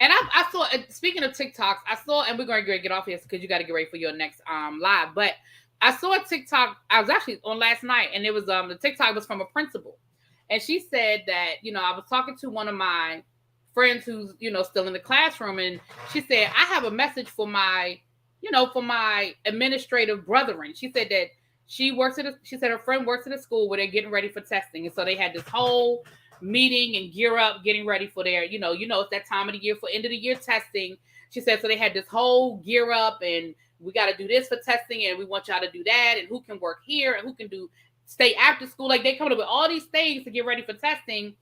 And I saw, speaking of TikToks, and we're going to get off here because you got to get ready for your next live. But I saw a TikTok. I was actually on last night, and it was the TikTok was from a principal, and she said that I was talking to one of my friends who's still in the classroom, and she said, I have a message for my administrative brethren. She said that she said her friend works at a school where they're getting ready for testing, and so they had this whole meeting and gear up, getting ready for their, it's that time of the year for end of the year testing. She said, so they had this whole gear up, and we got to do this for testing, and we want y'all to do that, and who can work here, and who can stay after school. Like, they come up with all these things to get ready for testing.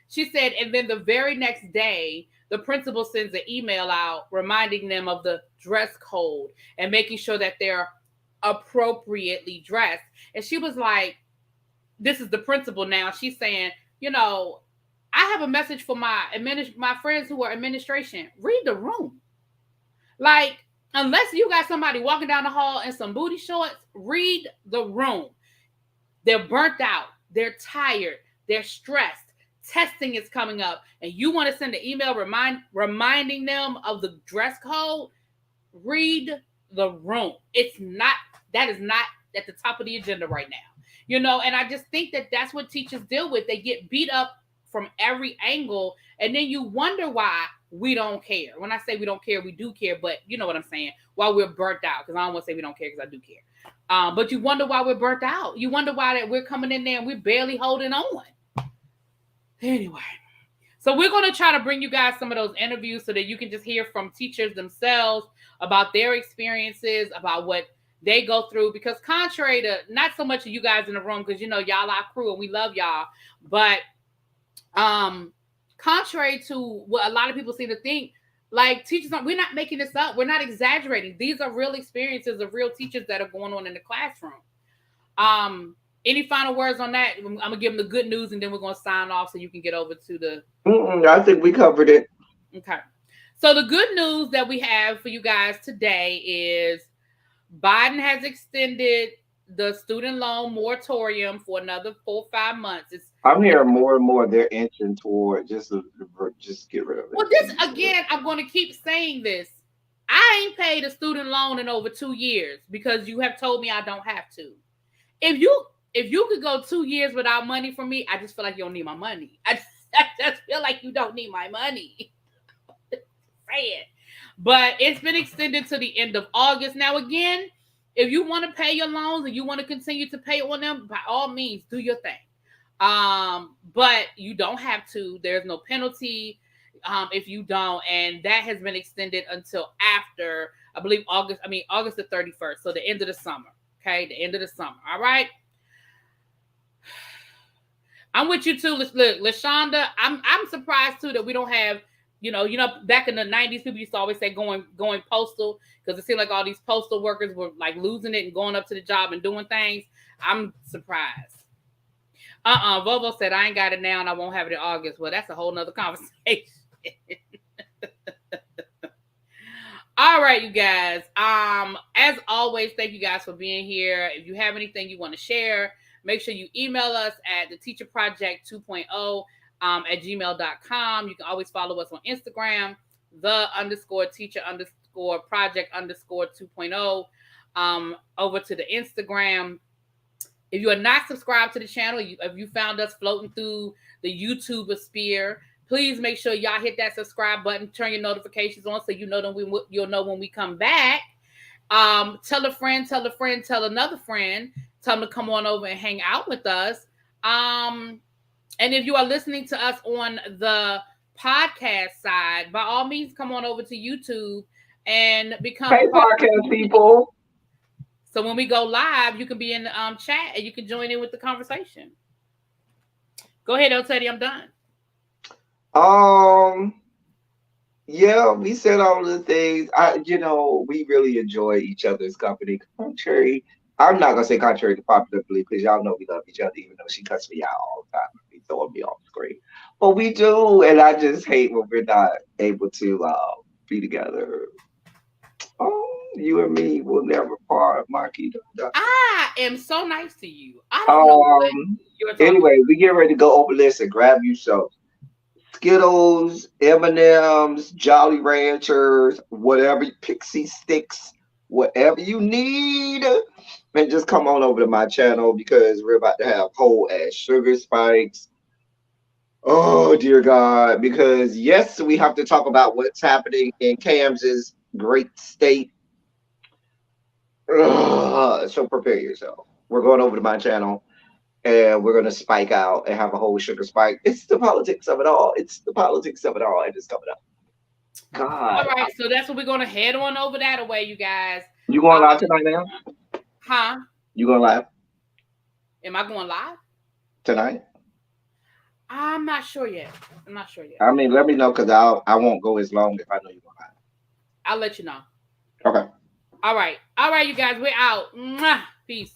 She said, and then the very next day, the principal sends an email out reminding them of the dress code and making sure that they're appropriately dressed. And she was like, this is the principal now. She's saying, I have a message for my friends who are administration. Read the room. Like, unless you got somebody walking down the hall in some booty shorts, read the room. They're burnt out. They're tired. They're stressed. Testing is coming up, and you want to send an email reminding them of the dress code. Read the room. That is not at the top of the agenda right now. And I just think that that's what teachers deal with. They get beat up from every angle, and then you wonder why we don't care. When I say we don't care, we do care, but you know what I'm saying? Why we're burnt out, because I don't want to say we don't care, because I do care. But you wonder why we're burnt out. You wonder why that we're coming in there and we're barely holding on. Anyway, so we're going to try to bring you guys some of those interviews so that you can just hear from teachers themselves about their experiences, about what they go through, because contrary to not so much of you guys in the room, because y'all our crew and we love y'all, but contrary to what a lot of people seem to think, like, teachers we're not making this up, we're not exaggerating. These are real experiences of real teachers that are going on in the classroom. Any final words on that? I'm gonna give them the good news, and then we're gonna sign off so you can get over to the. I think we covered it. Okay. So the good news that we have for you guys today is Biden has extended the student loan moratorium for another 4 or 5 months. I'm hearing more and more they're inching toward just get rid of it. Well, this again, I'm going to keep saying this. I ain't paid a student loan in over 2 years because you have told me I don't have to. If you could go 2 years without money from me, I just feel like you don't need my money. I just feel like you don't need my money. Say it. But it's been extended to the end of August. Now, again, if you want to pay your loans and you want to continue to pay on them, by all means, do your thing. But you don't have to. There's no penalty if you don't. And that has been extended until after, I believe, August the 31st. So the end of the summer. Okay, the end of the summer. All right. I'm with you too. Look, LaShonda, I'm surprised too that we don't have, back in the 90s, people used to always say going postal, because it seemed like all these postal workers were like losing it and going up to the job and doing things. I'm surprised. Volvo said, I ain't got it now and I won't have it in August. Well, that's a whole nother conversation. All right, you guys. As always, thank you guys for being here. If you have anything you want to share, make sure you email us at the Teacher Project 2.0 at gmail.com. You can always follow us on Instagram, _teacher_project_2.0. Over to the Instagram If you are not subscribed to the channel, if you found us floating through the YouTube sphere, please make sure y'all hit that subscribe button, turn your notifications on so you know that you'll know when we come back. Tell a friend, tell a friend, tell another friend, tell them to come on over and hang out with us. And if you are listening to us on the podcast side, by all means, come on over to YouTube and become Hey, part of podcast the people. So when we go live, you can be in the chat and you can join in with the conversation. Go ahead, El Teddy, I'm done. Yeah, we said all the things. We really enjoy each other's company. Contrary, I'm not gonna say contrary to popular belief because y'all know we love each other, even though she cuts me out all the time and be throwing me off the screen. But we do, and I just hate when we're not able to be together. You and me will never part, Marquita. I am so nice to you. I don't know what you're talking Anyway, about. we get ready to go over this and grab you some Skittles, M&Ms, Jolly Ranchers, whatever, Pixie Sticks, whatever you need. And just come on over to my channel because we're about to have whole ass sugar spikes. Oh, dear God. Because, yes, we have to talk about what's happening in Kansas' great state. So prepare yourself. We're going over to my channel and we're going to spike out and have a whole sugar spike. It's the politics of it all. It's the politics of it all. And it's coming up. God. All right, so that's what we're going to head on over that way, you guys. You going live tonight now? Huh? You going live? Am I going live? Tonight? I'm not sure yet. I mean, let me know because I won't go as long if I know you're going live. I'll let you know. Okay. All right, you guys. We're out. Mwah. Peace.